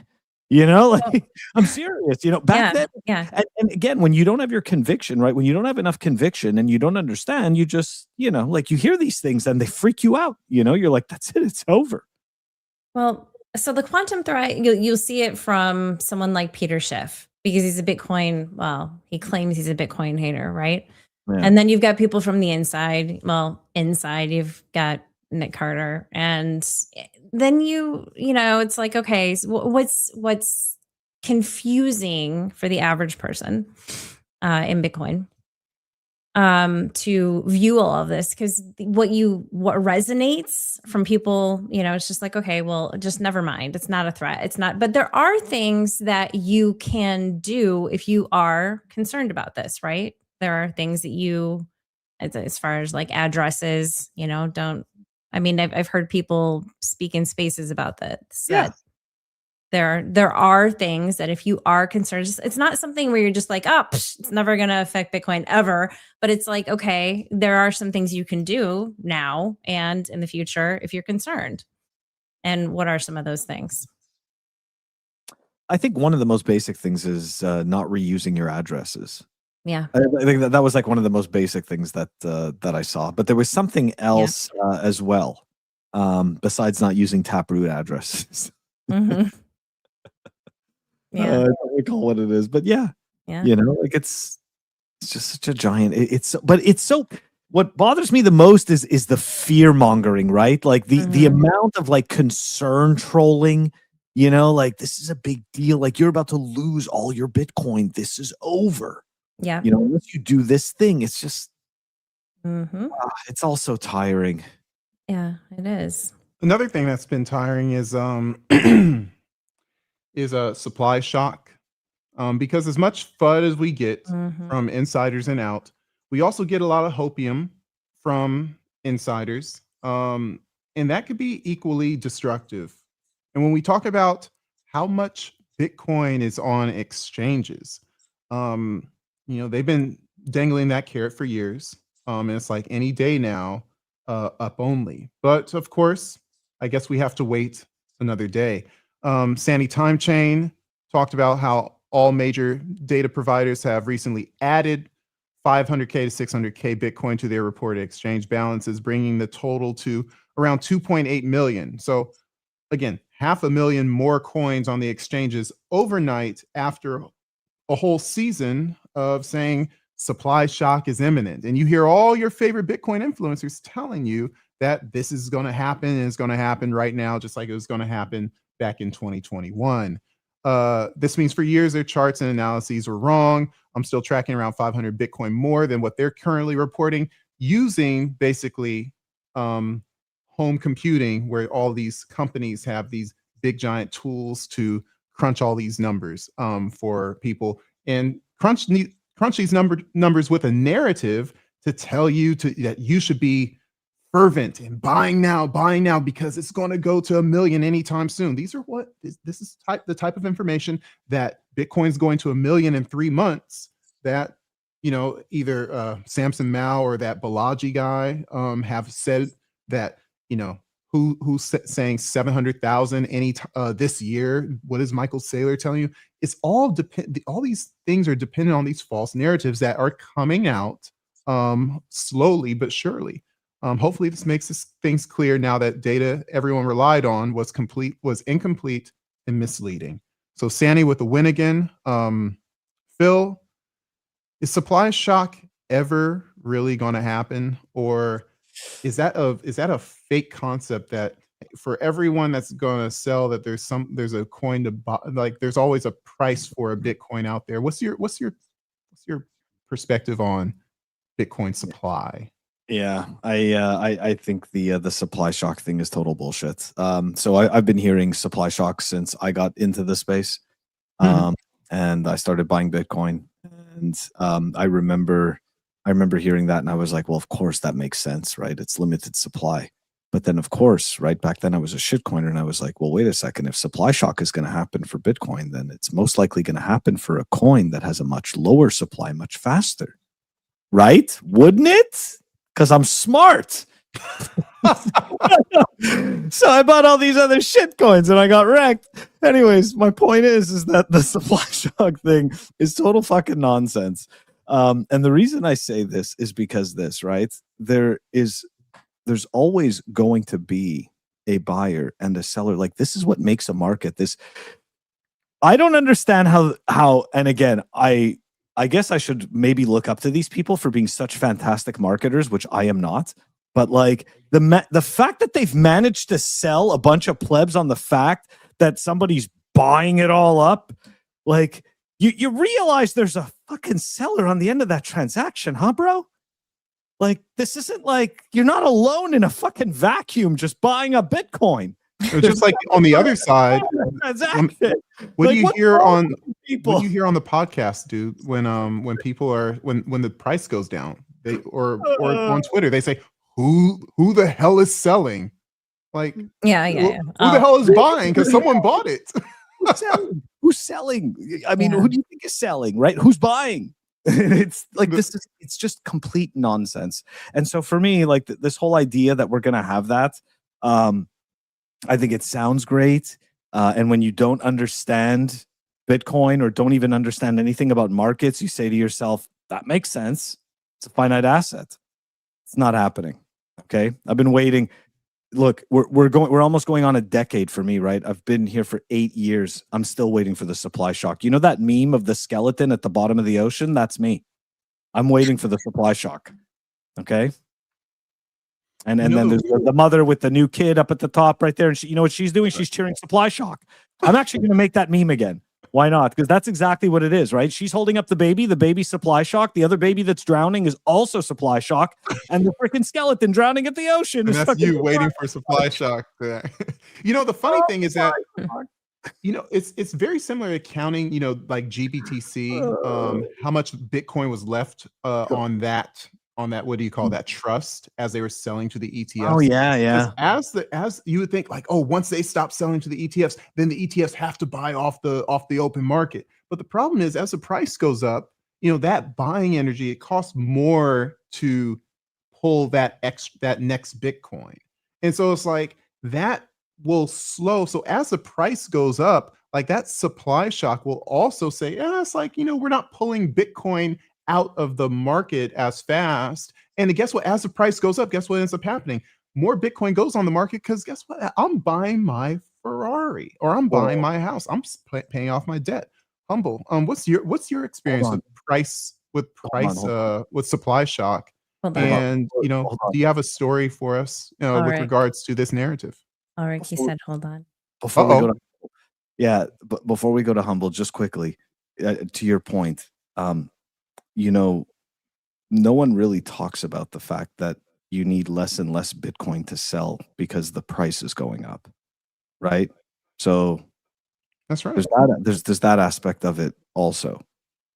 I'm serious, back then. Yeah. And again, when you don't have your conviction, right? When you don't have enough conviction and you don't understand, you just, like, you hear these things and they freak you out. You're like, that's it. It's over. Well, so the quantum threat, you'll see it from someone like Peter Schiff, because he's a Bitcoin. Well, he claims he's a Bitcoin hater, right? Yeah. And then you've got people from the inside. Well, inside, you've got Nick Carter, and then it's like, okay, so what's confusing for the average person in Bitcoin to view all of this, because what resonates from people, it's just like, okay, well, just never mind. It's not a threat. It's not, but there are things that you can do if you are concerned about this, right? There are things that as far as like addresses, I've heard people speak in spaces about that. Yeah. There are things that if you are concerned, it's not something where you're just like, it's never going to affect Bitcoin ever. But it's like, okay, there are some things you can do now and in the future if you're concerned. And what are some of those things? I think one of the most basic things is not reusing your addresses. Yeah. I think that was like one of the most basic things that I saw. But there was something else as well, besides not using Taproot addresses. Mm-hmm. Yeah. I don't recall what it is, but yeah. Like it's just such a giant. It's so. What bothers me the most is the fear mongering, right? Like the amount of like concern trolling. Like this is a big deal. Like you're about to lose all your Bitcoin. This is over. Yeah. Unless you do this thing, it's just. It's all so tiring. Yeah, it is. Another thing that's been tiring is is a supply shock, because as much FUD as we get from insiders and out, we also get a lot of hopium from insiders, and that could be equally destructive. And when we talk about how much Bitcoin is on exchanges, they've been dangling that carrot for years, and it's like any day now, up only. But of course, I guess we have to wait another day. Sandy Time Chain talked about how all major data providers have recently added 500K to 600K Bitcoin to their reported exchange balances, bringing the total to around 2.8 million. So again, 500,000 more coins on the exchanges overnight after a whole season of saying supply shock is imminent. And you hear all your favorite Bitcoin influencers telling you that this is going to happen, and it's going to happen right now, just like it was going to happen back in 2021. This means for years their charts and analyses were wrong. I'm still tracking around 500 Bitcoin more than what they're currently reporting, using basically home computing, where all these companies have these big giant tools to crunch all these numbers for people, and crunch these numbers with a narrative to tell you that you should be fervent and buying now because it's going to go to 1 million anytime soon. These are this is the type of information that Bitcoin's going to 1 million in 3 months. That either Samson Mao or that Balaji guy have said that who's saying 700,000 this year. What is Michael Saylor telling you? It's all all these things are dependent on these false narratives that are coming out slowly but surely. Hopefully this makes things clear now that data everyone relied on was incomplete and misleading. So Sandy with the win again. Phil, is supply shock ever really going to happen, or is that a fake concept that for everyone that's going to sell that there's a coin to buy, like there's always a price for a Bitcoin out there? What's your perspective on Bitcoin supply? Yeah, I think the supply shock thing is total bullshit. So I've been hearing supply shock since I got into the space, and I started buying Bitcoin, and I remember hearing that, and I was like, well, of course that makes sense, right? It's limited supply. But then, of course, right back then I was a shitcoiner, and I was like, well, wait a second. If supply shock is going to happen for Bitcoin, then it's most likely going to happen for a coin that has a much lower supply, much faster, right? Wouldn't it? Because I'm smart. So I bought all these other shit coins and I got wrecked. Anyways, my point is that the supply shock thing is total fucking nonsense. And the reason I say this is because right? There's always going to be a buyer and a seller. Like, this is what makes a market. I don't understand how, and again, I guess I should maybe look up to these people for being such fantastic marketers, which I am not. But like the fact that they've managed to sell a bunch of plebs on the fact that somebody's buying it all up, like you realize there's a fucking seller on the end of that transaction, huh, bro? Like, this isn't like you're not alone in a fucking vacuum just buying a Bitcoin. It's just like on the other side, what do you hear on people? What do you hear on the podcast, dude? When people are when the price goes down, they or on Twitter they say, who the hell is selling? Like, who the hell is buying? Because someone bought it. Who's selling? I mean, who do you think is selling? Right? Who's buying? It's like it's just complete nonsense. And so for me, like this whole idea that we're gonna have that, I think it sounds great. And when you don't understand Bitcoin or don't even understand anything about markets, you say to yourself, that makes sense. It's a finite asset. It's not happening. Okay. I've been waiting. Look, we're almost going on a decade for me, right? I've been here for 8 years. I'm still waiting for the supply shock. You know that meme of the skeleton at the bottom of the ocean? That's me. I'm waiting for the supply shock. Okay. And then there's the mother with the new kid up at the top right there. And you know what she's doing? She's cheering supply shock. I'm actually going to make that meme again. Why not? Because that's exactly what it is, right? She's holding up the baby supply shock. The other baby that's drowning is also supply shock. And the freaking skeleton drowning at the ocean. And that's you waiting for supply shock. You know, the funny thing is that, you know, it's very similar to counting, you know, like GBTC, how much Bitcoin was left on that, what do you call that, trust, as they were selling to the ETFs. Oh yeah. As you would think, like, oh, once they stop selling to the ETFs, then the ETFs have to buy off the open market. But the problem is, as the price goes up, you know, that buying energy, it costs more to pull that next Bitcoin. And so it's like that will slow. So as the price goes up, like that supply shock will also say, yeah, it's like, you know, we're not pulling Bitcoin out of the market as fast. And guess what? As the price goes up, guess what ends up happening? More Bitcoin goes on the market because guess what? I'm buying my Ferrari or I'm buying my house. I'm paying off my debt. Humble. What's your experience with supply shock? And you know, do you have a story for us with regards to this narrative? Ulric, he said, hold on. Before we go to Humble, just quickly, to your point, you know, no one really talks about the fact that you need less and less Bitcoin to sell because the price is going up, right? So that's right. There's that aspect of it also,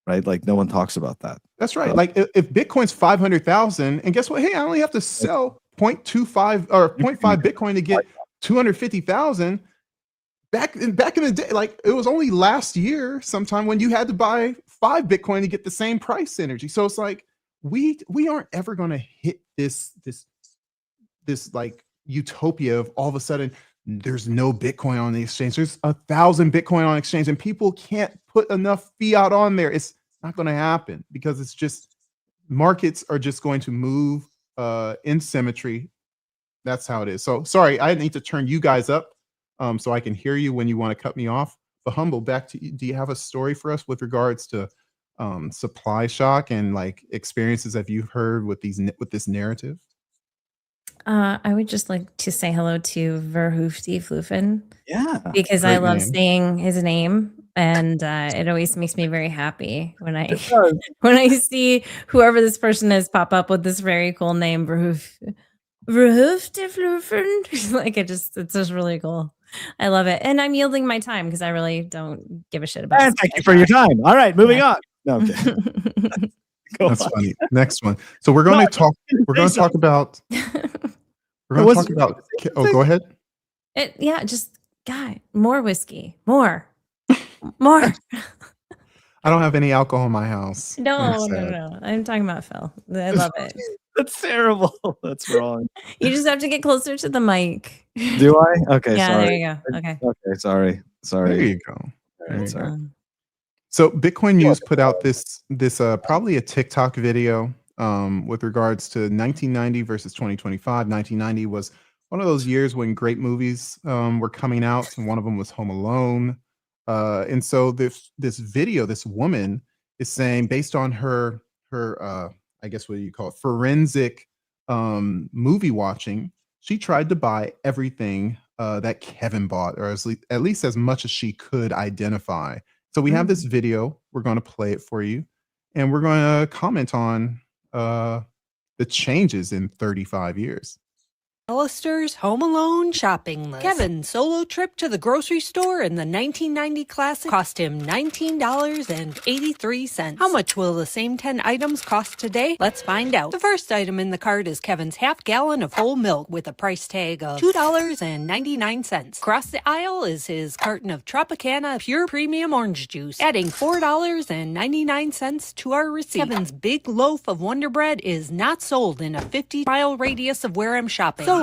right? Like no one talks about that. That's right. Like if Bitcoin's 500,000, and guess what? Hey, I only have to sell 0.25 or 0.5 Bitcoin to get 250,000. Back in the day, like it was only last year sometime when you had to buy 5 Bitcoin to get the same price energy. So it's like we aren't ever going to hit this like utopia of all of a sudden there's no Bitcoin on the exchange. There's 1,000 Bitcoin on exchange and people can't put enough fiat on there. It's not going to happen because it's just markets are just going to move in symmetry. That's how it is. So sorry, I need to turn you guys up so I can hear you when you want to cut me off. But Humble, back to you. Do you have a story for us with regards to supply shock and like experiences that you've heard with this narrative? I would just like to say hello to Verhoofdy Flufen. Yeah. Because I love saying his name. And it always makes me very happy when I see whoever this person is pop up with this very cool name, Verhoofdy Flufen. Like it's just really cool. I love it. And I'm yielding my time because I really don't give a shit about it. Thank you for your time. All right, moving on. No, okay. That's funny. Next one. So we're going to talk about oh, go ahead. Just more whiskey. More. I don't have any alcohol in my house. No. I'm talking about Phil. I love it. That's terrible. That's wrong. You just have to get closer to the mic. Do I? Okay. Yeah, sorry. there you go. Okay. Okay. Sorry. There you go. Right, sorry. So Bitcoin News put out this probably a TikTok video with regards to 1990 versus 2025. 1990 was one of those years when great movies were coming out, and one of them was Home Alone. And so this video, this woman is saying, based on her I guess what do you call it, forensic movie watching, she tried to buy everything that Kevin bought, or at least as much as she could identify. So we have this video. We're going to play it for you, and we're going to comment on the changes in 35 years. Alistair's Home Alone shopping list. Kevin's solo trip to the grocery store in the 1990 classic cost him $19.83. How much will the same 10 items cost today? Let's find out. The first item in the cart is Kevin's half gallon of whole milk with a price tag of $2.99. Across the aisle is his carton of Tropicana pure premium orange juice, adding $4.99 to our receipt. Kevin's big loaf of Wonder Bread is not sold in a 50-mile radius of where I'm shopping.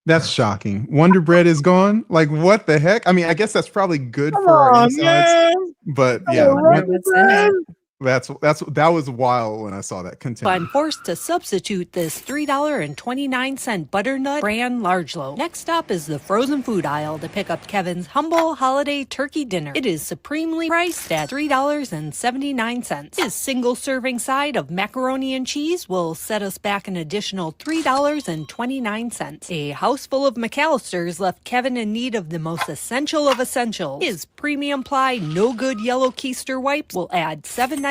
That's shocking. Wonder Bread is gone. Like, what the heck? I mean, I guess that's probably good for our insides, but yeah, that was wild when I saw that. Continue. I'm forced to substitute this $3.29 butternut brand large loaf. Next up is the frozen food aisle to pick up Kevin's humble holiday turkey dinner. It is supremely priced at $3.79. His single serving side of macaroni and cheese will set us back an additional $3.29. A house full of McAllisters left Kevin in need of the most essential of essentials. His premium ply no good yellow keister wipes will add $7.99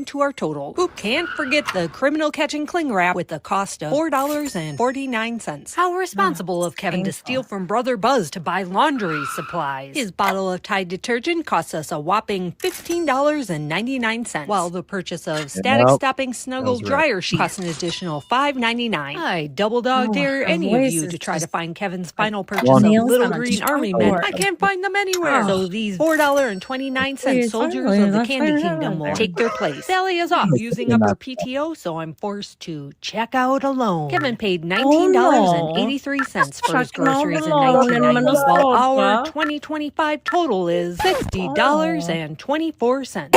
to our total. Who can't forget the criminal catching cling wrap with the cost of $4.49. How responsible of Kevin to steal from Brother Buzz to buy laundry supplies. His bottle of Tide detergent costs us a whopping $15.99, while the purchase of static stopping snuggle dryer sheet costs an additional $5.99. I double dog dare any of you to try to find Kevin's final purchase of little green army men. I can't find them anywhere. So these $4.29 soldiers of the Candy Kingdom will take their place. Sally is off using up her PTO, so I'm forced to check out alone. Kevin paid $19.83 for his groceries in 1990, while our 2025 total is $50.24.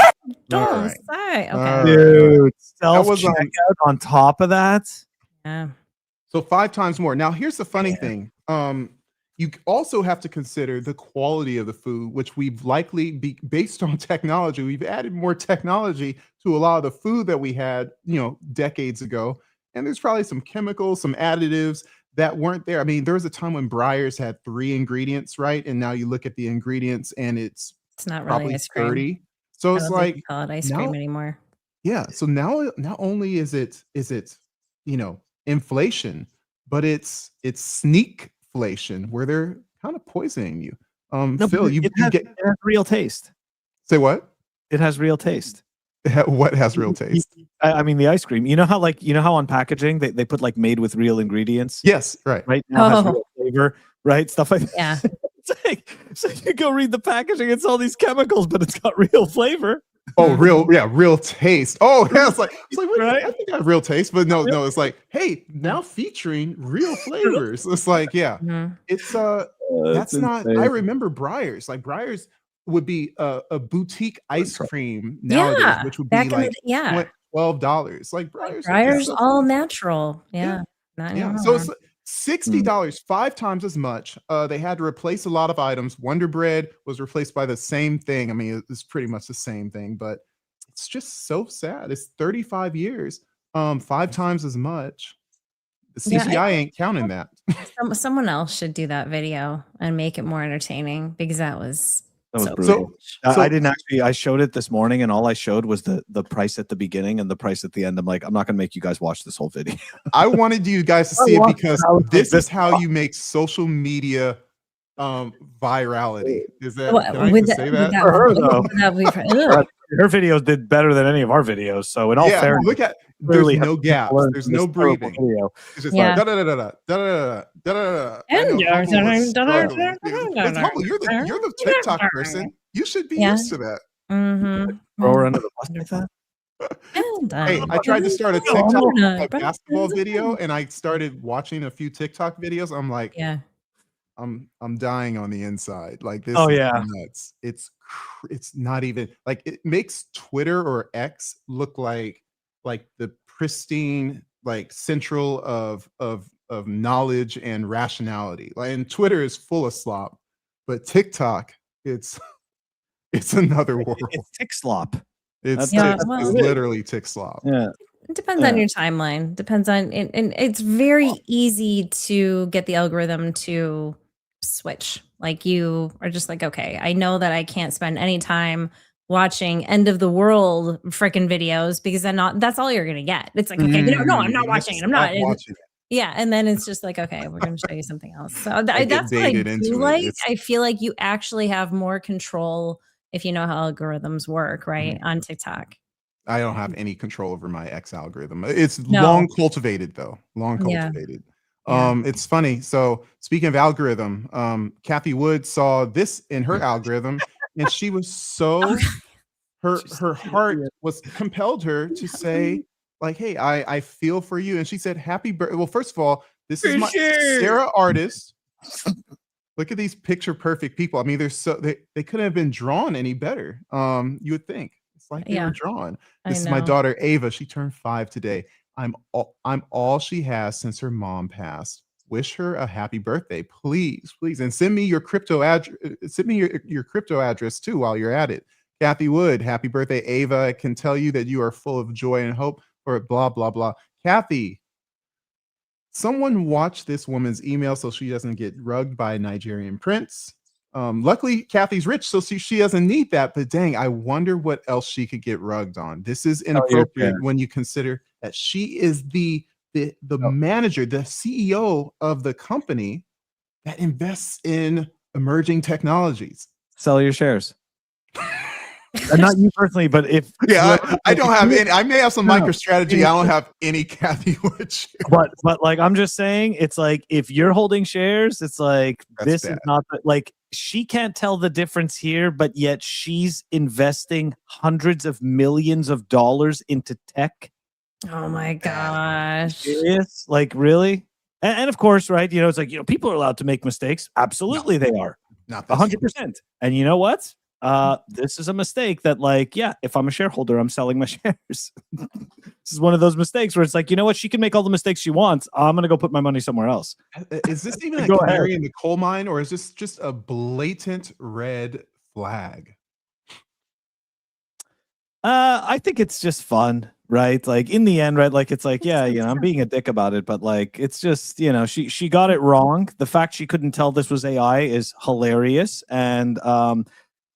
Don't say. Okay. Dude, self-checkout on top of that. Yeah. So 5 times more. Now, here's the funny thing. You also have to consider the quality of the food, which we've likely based on technology. We've added more technology to a lot of the food that we had, decades ago. And there's probably some chemicals, some additives that weren't there. I mean, there was a time when Breyers had 3 ingredients, right? And now you look at the ingredients and it's not really probably ice cream. 30. So it's like, you call it ice cream anymore. Yeah. So now not only is it inflation, but it's sneakflation, where they're kind of poisoning you. Phil, it has real taste. Say what? It has real taste. What has real taste? I mean, the ice cream. You know how on packaging they put like made with real ingredients? Yes, right. Right now it has real flavor, right? Stuff like that. Yeah. So you go read the packaging, it's all these chemicals, but it's got real flavor. Oh, real taste. Oh, yeah, it's like wait, right? I think I have real taste, but no, it's like, hey, now featuring real flavors. It's like, it's that's not. I remember Breyers. Like Breyers would be a boutique ice cream nowadays, which would be like $12. Like Breyers all natural. Yeah. So it's $60, 5 times as much. They had to replace a lot of items. Wonder Bread was replaced by the same thing. I mean, it's pretty much the same thing, but it's just so sad. It's 35 years, 5 times as much. The CCI ain't counting that. Someone else should do that video and make it more entertaining, because that was brutal. So I didn't actually. I showed it this morning, and all I showed was the price at the beginning and the price at the end. I'm like, I'm not going to make you guys watch this whole video. I wanted you guys to see it because this is how you make social media virality. Is that? Can I even say that? For her, though, her videos did better than any of our videos. So in all fairness, look at. There's no gaps. There's no breathing. It's just like da da da da da da da da. You're the TikTok person. You should be used to that. Throw her under the bus like that. Hey, I tried to start a TikTok basketball video, and I started watching a few TikTok videos. I'm like, I'm dying on the inside. Like this is nuts. It's not even like, it makes Twitter or X look like the pristine like central of knowledge and rationality. Like, and Twitter is full of slop, but TikTok, it's another world. It's tick slop. It's literally tick slop. Yeah. It depends on your timeline. Depends on, and it's very easy to get the algorithm to switch. Like you are just like, okay, I know that I can't spend any time watching end of the world freaking videos because that's all you're gonna get. It's like, okay, no, I'm not watching it. I'm not watching it. Yeah, and then it's just like, okay, we're going to show you something else. So I get that's what I baited do into it. like. It's- I feel like you actually have more control if you know how algorithms work, right? On TikTok. I don't have any control over my X algorithm. It's No. long cultivated though. Long Yeah. cultivated. Yeah. It's funny. So speaking of algorithm, Kathy Wood saw this in her algorithm, and she was so her heart was compelled her to say, like, hey, I feel for you. And she said, happy birthday. Well, first of all, this is my Sarah Artist. Look at these picture perfect people. I mean, they couldn't have been drawn any better. You would think. It's like they were drawn. This is my daughter Ava. She turned 5 today. I'm all she has since her mom passed. Wish her a happy birthday, please, and send me your crypto address. Send me your crypto address too while you're at it. Kathy Wood, happy birthday, Ava. I can tell you that you are full of joy and hope. Or blah blah blah. Kathy, someone watch this woman's email so she doesn't get rugged by a Nigerian prince. Luckily, Kathy's rich, so she doesn't need that. But dang, I wonder what else she could get rugged on. This is inappropriate when you consider that she is the manager, the CEO of the company that invests in emerging technologies. Sell your shares. Not you personally, but if I don't have any. I may have some MicroStrategy. I don't have any Kathy Wood shares. But like I'm just saying, it's like if you're holding shares, it's like this is not like she can't tell the difference here, but yet she's investing hundreds of millions of dollars into tech. Oh my gosh! Serious? Like really? And of course, right? You know, it's like people are allowed to make mistakes. Absolutely, they are. Not 100%. And you know what? This is a mistake that, like, if I'm a shareholder, I'm selling my shares. This is one of those mistakes where it's like, you know what? She can make all the mistakes she wants. I'm going to go put my money somewhere else. Is this even a canary in the coal mine, or is this just a blatant red flag? I think it's just fun, right? Like in the end, right? Like it's like, I'm being a dick about it, but like it's just, she got it wrong. The fact she couldn't tell this was AI is hilarious. And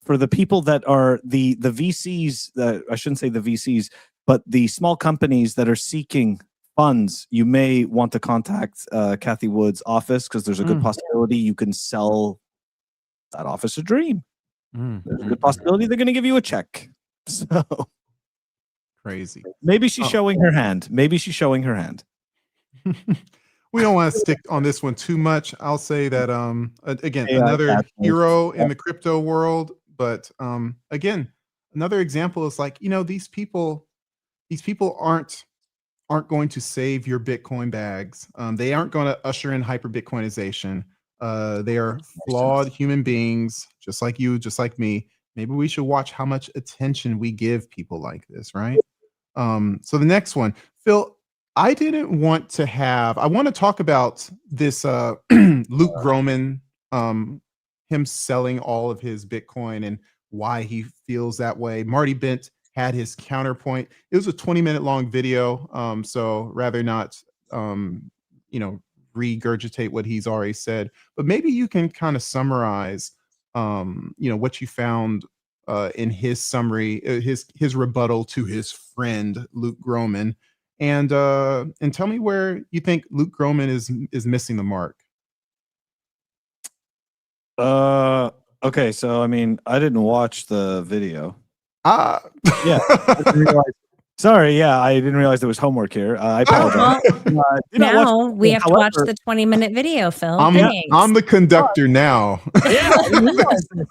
for the people that are the VCs, I shouldn't say the VCs, but the small companies that are seeking funds, you may want to contact Kathy Wood's office because there's a good possibility you can sell that office a dream. There's a good possibility they're going to give you a check. So crazy. Maybe she's showing her hand. We don't want to stick on this one too much. I'll say that again, another hero in the crypto world. But again, another example is like, these people aren't going to save your Bitcoin bags. They aren't going to usher in hyper Bitcoinization. They are flawed human beings, just like you, just like me. Maybe we should watch how much attention we give people like this, right? So the next one, Phil, I want to talk about this Luke Gromen, him selling all of his Bitcoin and why he feels that way. Marty Bent had his counterpoint. It was a 20-minute long video, so rather not, regurgitate what he's already said. But maybe you can kind of summarize, what you found in his summary, his rebuttal to his friend Luke Gromen, and tell me where you think Luke Gromen is missing the mark. Okay, so I mean, I didn't watch the video. Yeah. Sorry, I didn't realize there was homework here. I apologize. Now we have to watch the 20-minute video, Phil. I'm the conductor now. Yeah,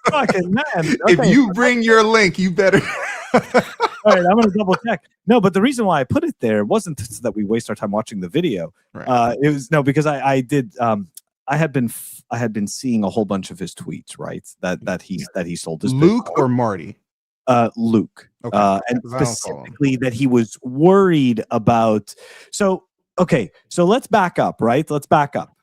fucking man. Okay. If you bring your link, you better. All right, I'm gonna double check. No, but the reason why I put it there wasn't so that we waste our time watching the video. Right. It was because I did. I had been seeing a whole bunch of his tweets, right? That he sold his Luke Bitcoin. or Marty. Luke, okay. and specifically that he was worried about. So let's back up, right? Let's back up.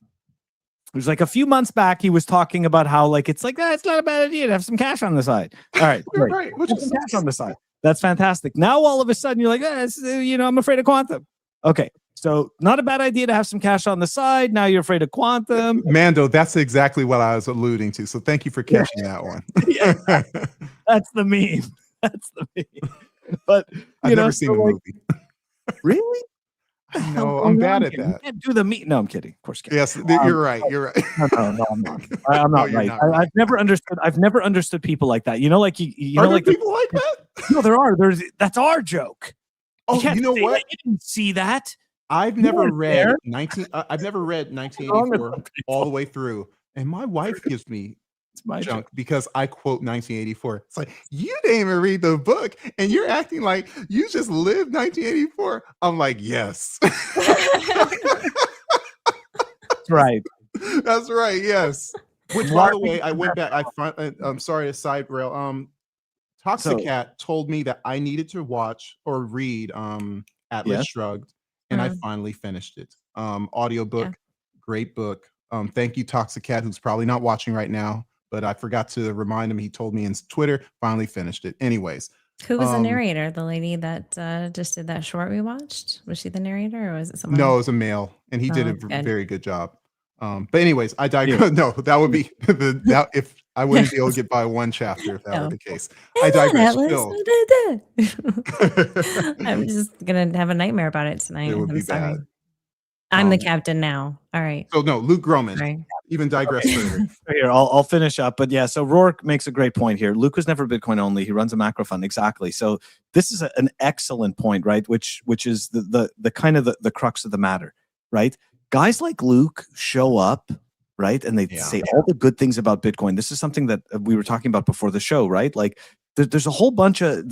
It was like a few months back. He was talking about how it's not a bad idea to have some cash on the side. All right, right. Put some cash on the side. That's fantastic. Now all of a sudden you're like, I'm afraid of quantum. Okay, so not a bad idea to have some cash on the side. Now you're afraid of quantum. Mando, that's exactly what I was alluding to. So thank you for catching that one. That's the meme. That's the meme. But I've never seen the movie. Really? No, I'm bad at that. You can't do the meme. No, I'm kidding. Of course, Yes, you're right. You're right. No, I'm not. I'm not right. I've never understood. I've never understood people like that. You know, like you Are know, there like people like that? No, there are. That's our joke. Oh, you know what? You didn't see that. I've never read 1984 all the way through, and my wife gives me junk because I quote 1984. It's like, you didn't even read the book, and you're acting like you just lived 1984. I'm like, yes. That's right. That's right. Yes. Which, by the way, I went back. I'm sorry to side rail. Toxicat told me that I needed to watch or read Atlas Shrugged, and I finally finished it. Audiobook, great book. Thank you, Toxicat, who's probably not watching right now, but I forgot to remind him. He told me in Twitter, finally finished it. Anyways. Who was the narrator? The lady that just did that short we watched? Was she the narrator, or was it someone? No, it was a male, and he did a very good job. But anyways, I digress. No, that would be if I wouldn't be able to get by one chapter if that were the case. I digress. I'm just gonna have a nightmare about it tonight. It would be sorry. bad. I'm the captain now. All right. So no, Luke Gromen. Right. Even digress further. Here, I'll finish up. But yeah, so Rourke makes a great point here. Luke was never Bitcoin only. He runs a macro fund. Exactly. So this is an excellent point, right? Which is the kind of the crux of the matter, right? Guys like Luke show up, right? And they say all the good things about Bitcoin. This is something that we were talking about before the show, right? Like there's a whole bunch of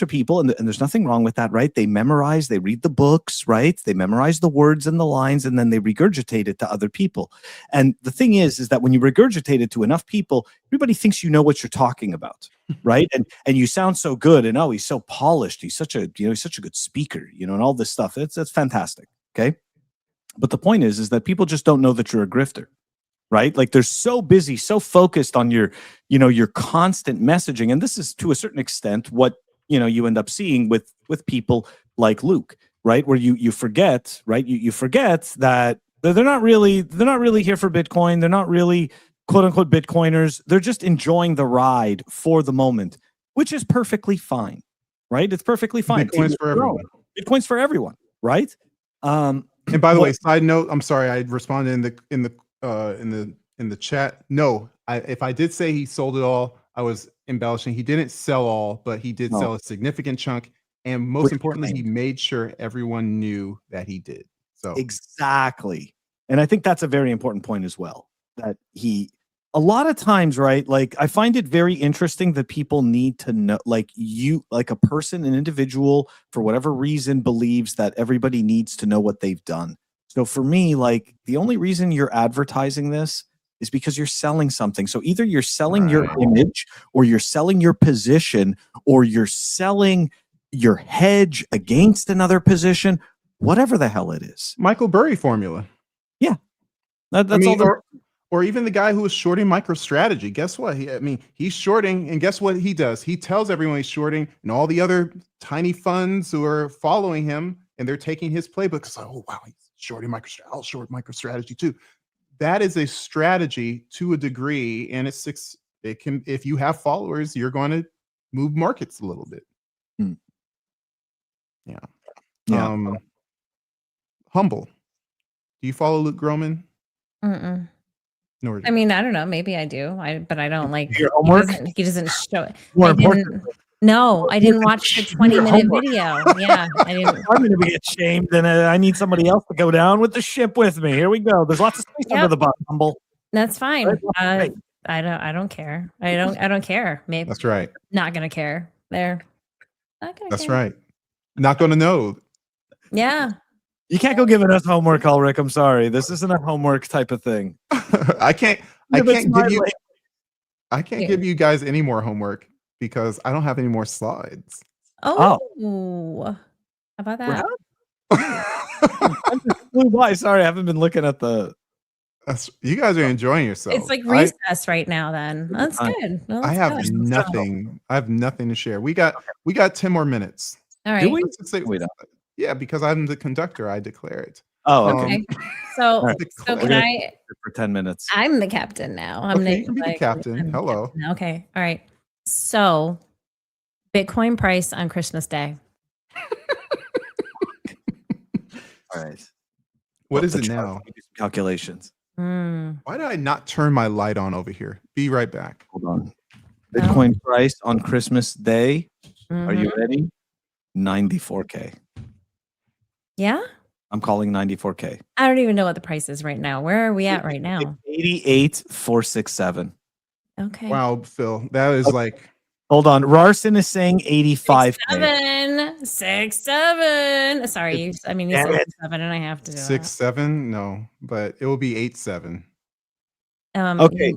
people, and there's nothing wrong with that, right? They memorize, they read the books, right? They memorize the words and the lines, and then they regurgitate it to other people. And the thing is that when you regurgitate it to enough people, everybody thinks you know what you're talking about, right? And you sound so good, and he's so polished. He's such a good speaker, and all this stuff. That's fantastic. Okay. But the point is that people just don't know that you're a grifter, right? Like they're so busy, so focused on your constant messaging. And this is to a certain extent what, you end up seeing with people like Luke, right? Where you forget, right? You forget that they're not really here for Bitcoin. They're not really quote unquote Bitcoiners. They're just enjoying the ride for the moment, which is perfectly fine, right? It's perfectly fine. Bitcoin's for everyone. Bitcoin's for everyone, right? And by the way, side note, I'm sorry, I responded in the chat. No, if I did say he sold it all, I was embellishing. He didn't sell all, but he did sell a significant chunk, and most importantly, he made sure everyone knew that he did. So exactly, and I think that's a very important point as well. That a lot of times, right? Like I find it very interesting that people need to know, like a person, an individual, for whatever reason, believes that everybody needs to know what they've done. So for me, like the only reason you're advertising this is because you're selling something. So either you're selling your image, or you're selling your position, or you're selling your hedge against another position, whatever the hell it is. Michael Burry formula. Yeah. That's all. Or even the guy who was shorting MicroStrategy. Guess what? He's shorting, and guess what he does? He tells everyone he's shorting, and all the other tiny funds who are following him, and they're taking his playbook. It's like, oh wow, he's shorting MicroStrategy. I'll short MicroStrategy too. That is a strategy to a degree, and it can. If you have followers, you're going to move markets a little bit. Yeah. Humble. Do you follow Luke Gromen? I mean, I don't know. Maybe I do. But I don't like. Your homework? He doesn't show it. More important. No, I didn't watch the 20-minute video. Yeah, I didn't. I'm going to be ashamed, and I need somebody else to go down with the ship with me. Here we go. There's lots of space under the bottom. Humble. That's fine. I don't care. I don't care. Maybe that's right. Not gonna care. There. That's right. Not going to know. Yeah. You can't go giving us homework, Ulric. I'm sorry. This isn't a homework type of thing. I can't give you guys any more homework because I don't have any more slides. Oh. How about that? Why? Sorry, I haven't been looking at the You guys are enjoying yourselves. It's like recess right now. Then that's good. Well, I that's have good. nothing. I have nothing to share. We got 10 more minutes. All right. Do we? Let's just say, We don't. yeah, because I'm the conductor. I declare it. Oh, Okay. So, right. so We're can gonna I? for 10 minutes. I'm the captain now. I'm Okay, the, you can be the like, captain. I'm the Hello. captain now. Okay. All right. So, Bitcoin price on Christmas Day. All right. What is The it chart, now? let me do some calculations. Why did I not turn my light on over here? Be right back. Hold on. Bitcoin price on Christmas Day. Are you Mhm. ready? 94K. Yeah. I'm calling 94K. I don't even know what the price is right now. Where are we at right now? 88,467. Okay. Wow, Phil, that is like Hold on. Rarson is saying 85K. 6'7". Sorry. You said Damn it. 6'7", and I have to do 6-7. No, but it will be 8-7. that. Okay.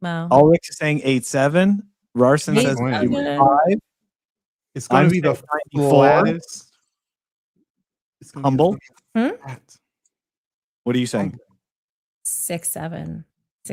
Well, Ulric is saying 87. Rarson says 87. 85. It's going I'm to be the saying 94. flattest. It's gonna be Humble. the flat. What are you saying? 6'7".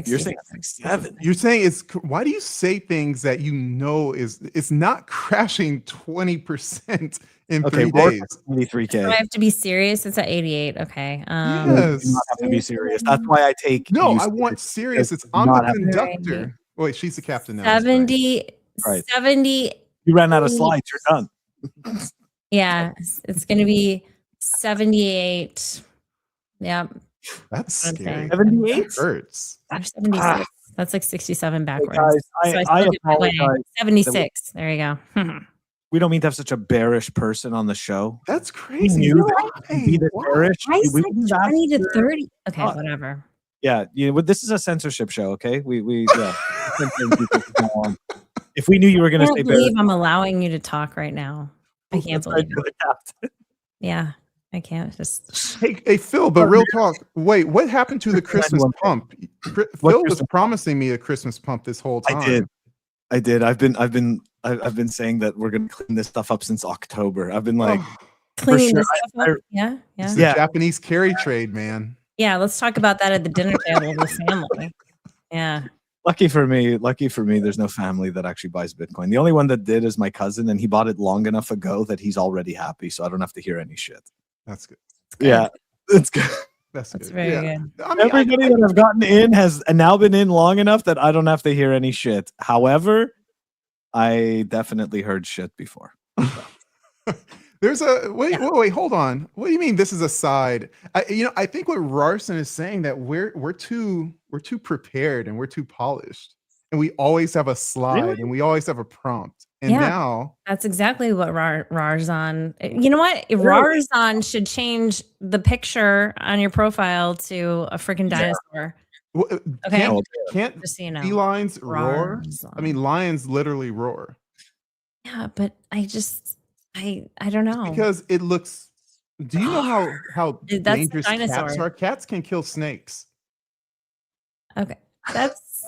You're saying 67. You're saying it's. Why do you say things that you know it's not crashing 20% in Okay, 3 Roar days? says 83K. So I have to be serious. It's at 88. Okay. You do Yes. not have to be serious. That's why I take. No, you I want serious. It's I'm not the have to- conductor. Wait, she's the captain now. That's right. 70. Right. 70. You ran out of slides. You're done. Yeah, it's going to be 78. Yeah. That's what I'm scary. saying. 78? That hurts. Or 76. That's like 67 backwards. guys, So I still get my way. apologize. 76. There you go. We don't mean to have such a bearish person on the show. That's We crazy. knew that Why? you'd be this Why? bearish. Price We like didn't ask 20 to for- 30. Okay, Oh. whatever. Yeah, this is a censorship show, okay? We yeah. If we knew you were I going to can't say believe bearish, I'm allowing you to talk right now. I can't that's right, believe you're it. the captain. Yeah, I can't just. Hey, Phil, but real talk. Wait, what happened to the Christmas pump? Phil was Christmas promising me a Christmas pump this whole time. I did. I've been saying that we're going to clean this stuff up since October. I've been like, Cleaning sure, this stuff up. Yeah, It's yeah. the Yeah. Japanese carry trade, man. Yeah, let's talk about that at the dinner table with the family. Yeah. lucky for me, there's no family that actually buys Bitcoin. The only one that did is my cousin, and he bought it long enough ago that he's already happy, so I don't have to hear any shit. That's good. Yeah, it's good. That's That's good. very Yeah. good. I mean, Everybody that I've gotten in has now been in long enough that I don't have to hear any shit. However, I definitely heard shit before. There's a wait, hold on. What do you mean this is a side? I think what Rarson is saying that we're too prepared and we're too polished, and we always have a slide Really? and we always have a prompt. And Yeah. now That's exactly what Rarzan. You know what? Rarzan should change the picture on your profile to a freaking dinosaur. Okay. can't Just so you know. felines roar? Rarzan. I mean, lions literally roar Yeah, but I don't know. because it looks. Do you know how That's dangerous cats dinosaur. are? Cats can kill snakes. Okay, that's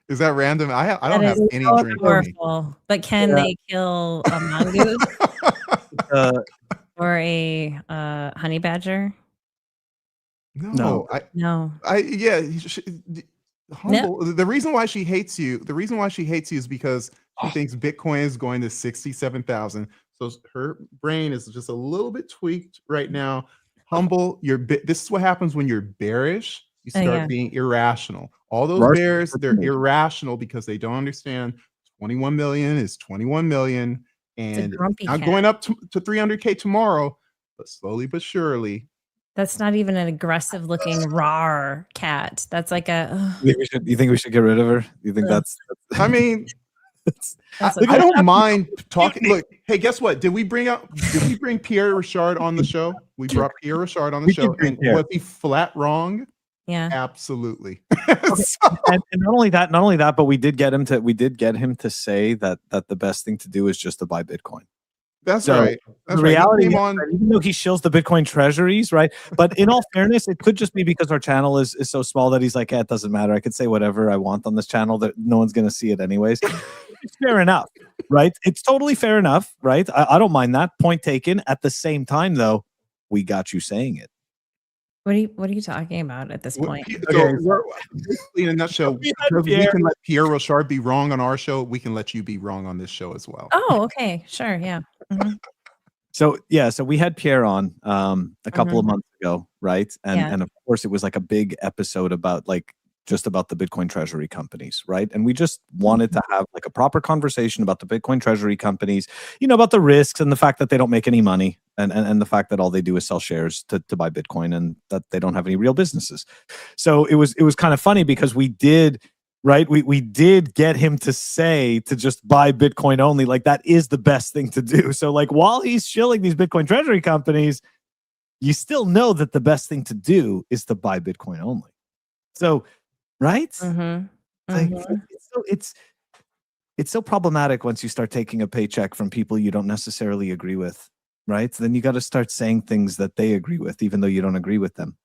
Is that random? I don't that have is any so drink in me. powerful. But can they kill a mongoose or a honey badger? No, No. Humble. The reason why she hates you, is because she thinks Bitcoin is going to 67,000. So her brain is just a little bit tweaked right now. Humble, this is what happens when you're bearish. You start being irrational. All those bears, they're irrational because they don't understand 21 million is 21 million, and not going up to 300K tomorrow, but slowly but surely. That's not even an aggressive looking rar cat. That's like a. You think we should get rid of her? You think that's I mean, I don't mind talking. Look, hey, guess what? Did we bring Pierre Richard on the show? We brought Pierre Richard on the show, and was he flat wrong? Yeah, absolutely. and not only that, but we did get him to say that the best thing to do is just to buy Bitcoin. That's right. The reality is that even though he shills the Bitcoin treasuries, right? But in all fairness, it could just be because our channel is so small that he's like, it doesn't matter. I could say whatever I want on this channel that no one's going to see it anyways. It's fair enough, right? It's totally fair enough, right? I don't mind that. Point taken. At the same time, though, we got you saying it. What are you talking about at this point? So we're basically, in a nutshell, because we can let Pierre Rochard be wrong on our show, we can let you be wrong on this show as well. Oh, okay, sure, yeah. So we had Pierre on a couple of months ago, right? And of course it was like a big episode about just about the Bitcoin treasury companies, right? And we just wanted to have like a proper conversation about the Bitcoin treasury companies, about the risks and the fact that they don't make any money, and the fact that all they do is sell shares to buy Bitcoin, and that they don't have any real businesses. So it was kind of funny because we did get him to say to just buy Bitcoin only. Like, that is the best thing to do. So like, while he's shilling these Bitcoin treasury companies, you still know that the best thing to do is to buy Bitcoin only. So, right? It's so problematic once you start taking a paycheck from people you don't necessarily agree with, right? Then you got to start saying things that they agree with, even though you don't agree with them.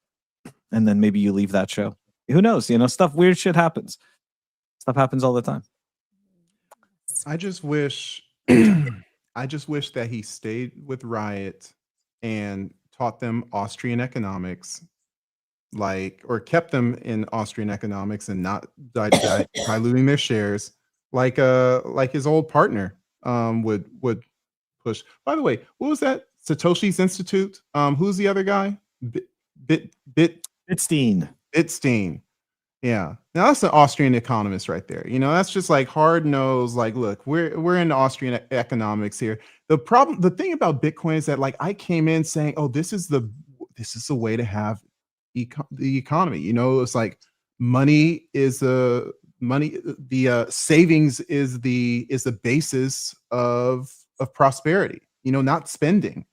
And then maybe you leave that show. Who knows? Weird shit happens. Stuff happens all the time. I just wish that he stayed with Riot and taught them Austrian economics, or kept them in Austrian economics and not diluting their shares, like his old partner would push. By the way, what was that? Satoshi's Institute. Who's the other guy? Bitstein. Yeah. Now that's an Austrian economist right there. That's just like hard nosed. Like, look, we're in Austrian economics here. The thing about Bitcoin is that I came in saying, oh, this is the way to have the economy. It's like money is the savings is the basis of prosperity. Not spending.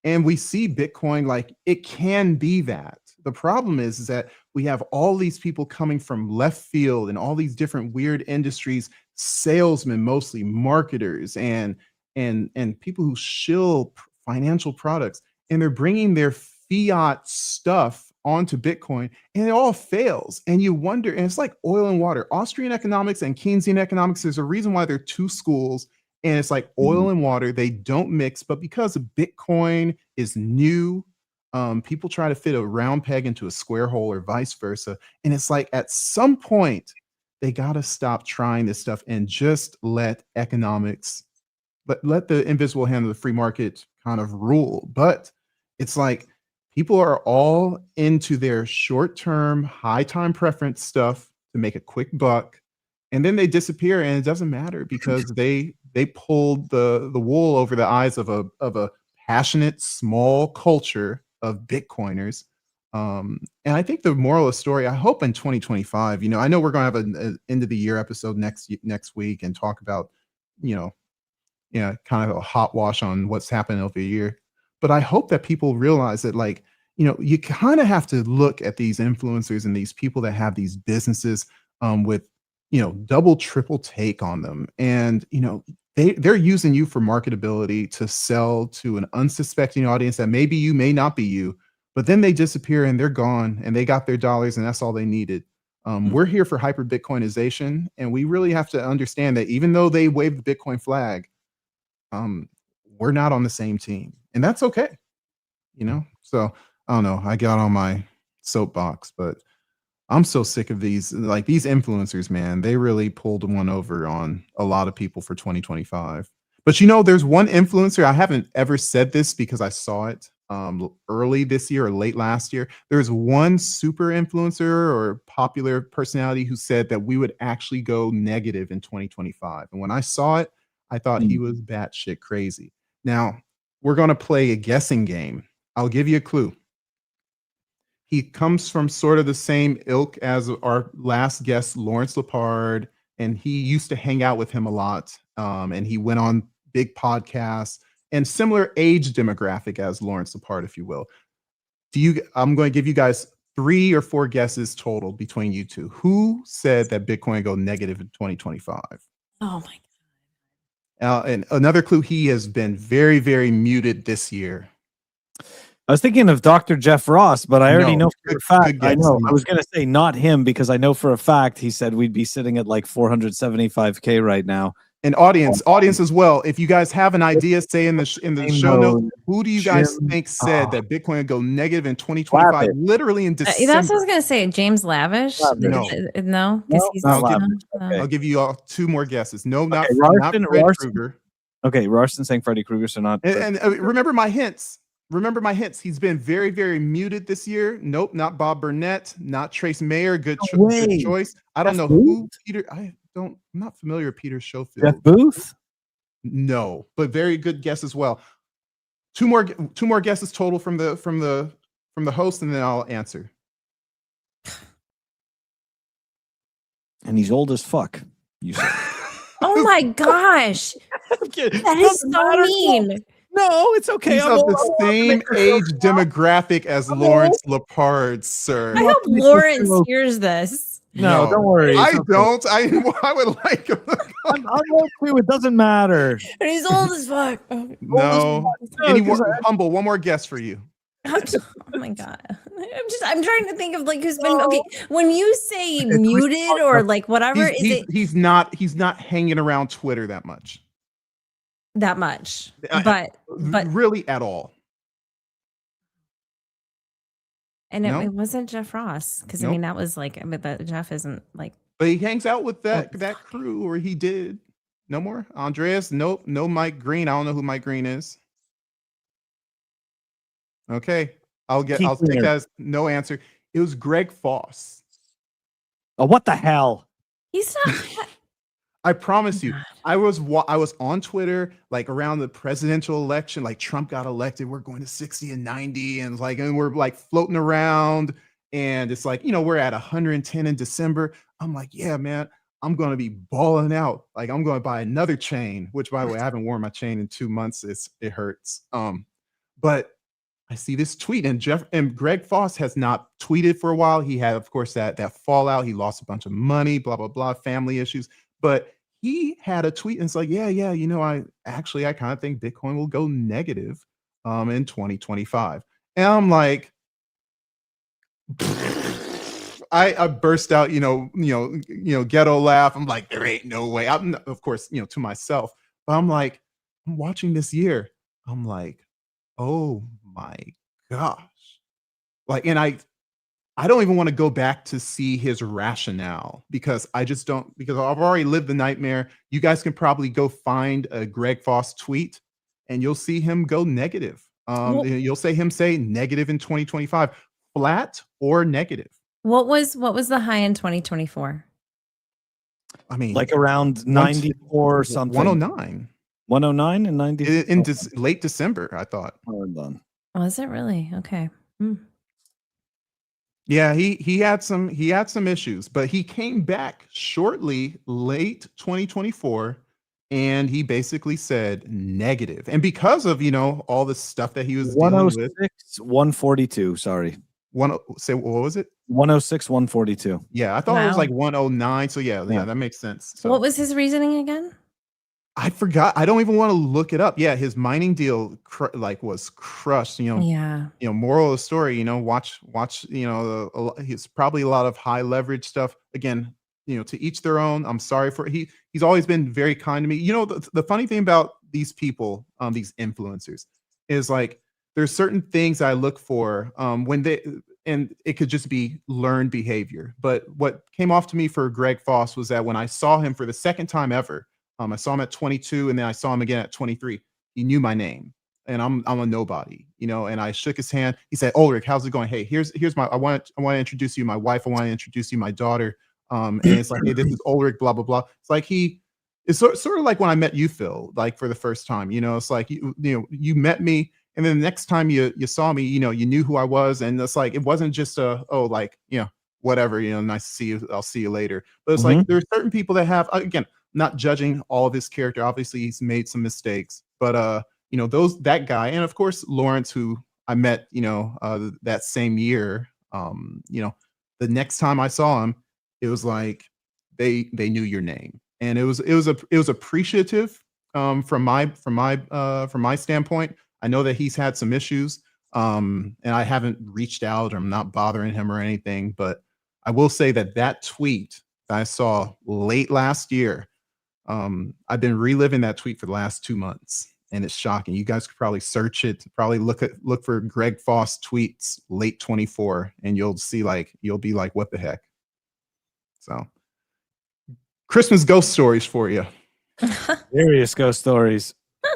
And we see Bitcoin it can be that. The problem is that we have all these people coming from left field and all these different weird industries, salesmen, mostly marketers, and people who shill financial products, and they're bringing their fiat stuff onto Bitcoin, and it all fails. And you wonder, and it's like oil and water. Austrian economics and Keynesian economics, there's a reason why there are two schools, and it's like oil and water. They don't mix, but because Bitcoin is new, people try to fit a round peg into a square hole or vice versa. And it's like, at some point, they got to stop trying this stuff and just let economics, let the invisible hand of the free market kind of rule. But it's like, people are all into their short-term, high time preference stuff to make a quick buck. And then they disappear, and it doesn't matter because they pulled the wool over the eyes of a passionate, small culture of Bitcoiners. And I think the moral of the story, I hope in 2025, I know we're going to have an end of the year episode next week and talk about, kind of a hot wash on what's happened over the year. But I hope that people realize that, you kind of have to look at these influencers and these people that have these businesses with, double, triple take on them. And, they're using you for marketability to sell to an unsuspecting audience that maybe you, may not be you, but then they disappear and they're gone and they got their dollars and that's all they needed. We're here for hyper Bitcoinization, and we really have to understand that even though they wave the Bitcoin flag, we're not on the same team, and that's okay. So I don't know. I got on my soapbox, but I'm so sick of these influencers, man. They really pulled one over on a lot of people for 2025. But there's one influencer. I haven't ever said this because I saw it early this year or late last year. There's one super influencer or popular personality who said that we would actually go negative in 2025. And when I saw it, I thought he was batshit crazy. Now, we're going to play a guessing game. I'll give you a clue. He comes from sort of the same ilk as our last guest, Lawrence Lepard, and he used to hang out with him a lot. And he went on big podcasts and similar age demographic as Lawrence Lepard, if you will. I'm going to give you guys 3 or 4 guesses total between you two. Who said that Bitcoin go negative in 2025? Oh my God. And another clue, he has been very, very muted this year. I was thinking of Dr. Jeff Ross, but I already know for a fact. I know. I was going to say not him because I know for a fact he said we'd be sitting at like 475K right now And audience as well. If you guys have an idea, say in the show notes, who do you guys think said that Bitcoin would go negative in 2025? Literally in December. That's what I was gonna say. James Lavish. No, because he's. I'll give you all 2 more guesses. No, not Larson, Fred Krueger. Okay, Larson saying Freddy Krueger, so not. And remember my hints. He's been very, very muted this year. Nope, not Bob Burnett, not Trace Mayer. Good choice. I don't know who Peter. I'm not familiar with Peter Schofield. Jeff Booth? No, but very good guess as well. 2 more guesses total from the host, and then I'll answer. And he's old as fuck. You said. Oh my gosh, that is so mean. No, it's okay. He's of the same age demographic as Lawrence Lepard, sir. I hope Lawrence hears this. No, don't worry. I don't. I would like him. I'm old too. It doesn't matter. And he's old as fuck. No. Any more? Humble. One more guess for you. Oh my god. I'm trying to think of like who's been okay. When you say muted or like whatever, he's not hanging around Twitter that much. That much. But really at all. And it wasn't Jeff Ross, because I mean that was like, but Jeff isn't like. But he hangs out with that crew, or he did. No more Andreas. Nope. No Mike Green. I don't know who Mike Green is. Okay, I'll take that as no answer. It was Greg Foss. Oh, what the hell? He's not. I promise you, I was on Twitter like around the presidential election, like Trump got elected, we're going to 60 and 90, and we're like floating around, and it's like, we're at 110 in December. I'm like, yeah, man, I'm going to be balling out. Like, I'm going to buy another chain, which, by the way, I haven't worn my chain in 2 months. It hurts. But I see this tweet, and Greg Foss has not tweeted for a while. He had, of course, that fallout. He lost a bunch of money, blah, blah, blah, family issues. But he had a tweet, and it's like, yeah, I kind of think Bitcoin will go negative in 2025. And I'm like, I burst out, ghetto laugh. I'm like, there ain't no way. I'm, of course, to myself, but I'm like, I'm watching this year. I'm like, oh my gosh. Like, and I don't even want to go back to see his rationale, because because I've already lived the nightmare. You guys can probably go find a Greg Foss tweet and you'll see him go negative. You'll say negative in 2025, flat or negative. What was the high in 2024? I mean, like around 94 or something. 109. 109 and 90 in late December, I thought. Oh, is it really? Okay. Yeah, he had some issues, but he came back shortly, late 2024, and he basically said negative. And because of all the stuff that he was dealing with. 106, 142. Sorry. What was it? 106, 142. Yeah, I thought it was like 109. So yeah, that makes sense. So what was his reasoning again? I forgot. I don't even want to look it up. Yeah, his mining deal was crushed. Moral of the story. Watch. He's probably a lot of high leverage stuff. Again, to each their own. I'm sorry for he's always been very kind to me. The funny thing about these people, these influencers, is like there's certain things I look for when they, and it could just be learned behavior. But what came off to me for Greg Foss was that when I saw him for the second time ever. I saw him at 22, and then I saw him again at 23. He knew my name, and I'm a nobody, and I shook his hand. He said, "Ulric, how's it going? Hey, here's my. I want to introduce you my wife. I want to introduce you my daughter." And it's like, "Hey, this is Ulric." Blah blah blah. It's like it's sort of like when I met you, Phil, like for the first time. It's like you met me, and then the next time you saw me, you knew who I was, and it's like it wasn't just whatever, nice to see you. I'll see you later. But it's like there's certain people that have, again. Not judging all of his character. Obviously, he's made some mistakes, but that guy, and of course Lawrence, who I met, that same year. The next time I saw him, it was like they knew your name, and it was appreciative from my standpoint. I know that he's had some issues, and I haven't reached out, or I'm not bothering him or anything, but I will say that tweet that I saw late last year. I've been reliving that tweet for the last 2 months, and it's shocking. You guys could probably search it, probably look for Greg Foss tweets late 24, and you'll be like, what the heck? So, Christmas ghost stories for you. Various ghost stories.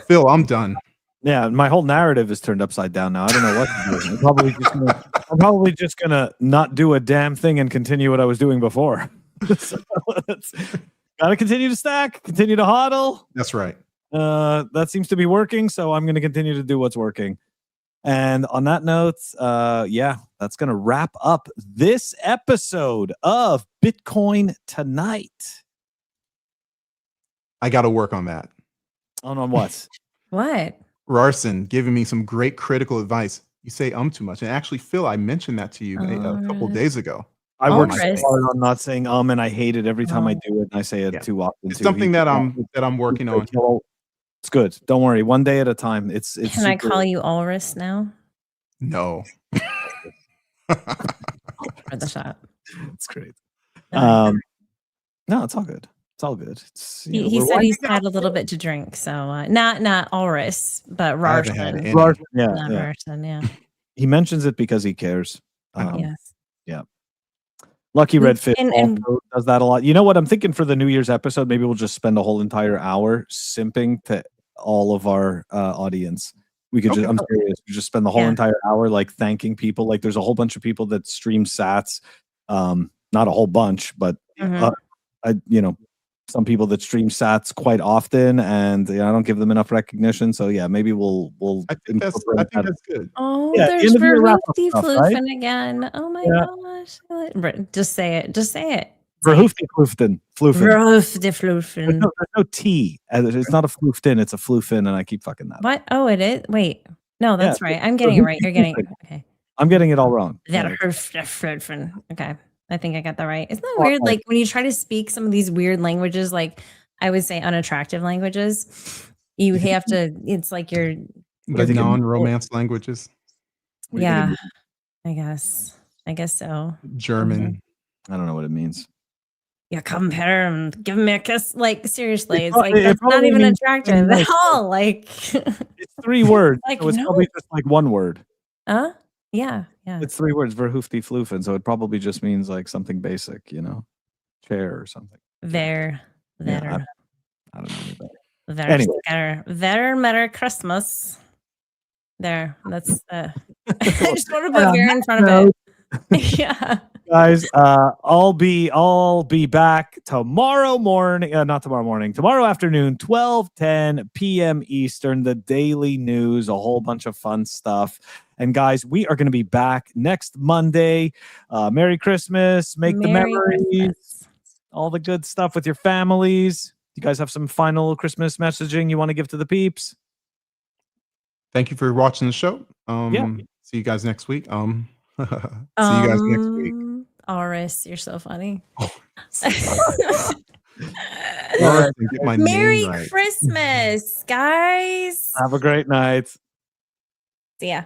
Phil, I'm done. Yeah, my whole narrative is turned upside down now. I don't know what to do. I'm probably just gonna not do a damn thing and continue what I was doing before. So gotta continue to stack, continue to hodl. That's right. That seems to be working, so I'm gonna continue to do what's working. And on that note, that's gonna wrap up this episode of Bitcoin Tonight. I got to work on that. On what? What? Rarson giving me some great critical advice. You say too much. And actually, Phil, I mentioned that to you a couple days ago. I work so hard on not saying and I hate it every time I do it, and I say it too often. It's something that I'm working on. It's good. Don't worry. One day at a time. It's Can I call you Ulric now? No. For the shot. It's great. No, it's all good. It's all good. He said he's had a little bit to drink, so not Ulric, but Rarson. Rarson, yeah. He mentions it because he cares. Yes. Yeah. Lucky Redfish also does that a lot. You know what I'm thinking for the New Year's episode? Maybe we'll just spend a whole entire hour simping to all of our audience. We could I'm serious. We just spend the whole entire hour like thanking people. Like there's a whole bunch of people that stream sats. Not a whole bunch, but some people that stream sats quite often, and I don't give them enough recognition. So maybe we'll. I think that's good. Oh, there's Verhoofty Floofin again. Oh my gosh! Just say it. Just say it. Verhoofty Floofin. Verhoofty Floofin. There's no T. It's not a Floofin. It's a Floofin, and I keep fucking that. What? Oh, it is. Wait. No, that's right. I'm getting it right. You're getting it. Okay. I'm getting it all wrong. Okay. I think I got that right. Isn't that weird? Like when you try to speak some of these weird languages, like I would say unattractive languages, you have to, it's like you're the non-romance languages. Yeah, I guess so. German. I don't know what it means. Yeah, come here and give me a kiss. Like seriously, it's like that's not even attractive at all. Like it's 3 words. Like so it's probably just like 1 word. Yeah. It's 3 words, Verhoofty Floofin, so it probably just means like something basic, chair or something. There. I don't know. Merry Christmas. There. That's I just want to put Bear in front of it. Yeah. Guys, I'll be back tomorrow morning, not tomorrow morning, tomorrow afternoon, 12:10 p.m. Eastern, the daily news, a whole bunch of fun stuff. And guys, we are going to be back next Monday. Merry Christmas, make the memories, all the good stuff with your families. You guys have some final Christmas messaging you want to give to the peeps? Thank you for watching the show. See you guys next week. See you guys next week. Oris, you're so funny. Merry Christmas, guys. Have a great night. See ya.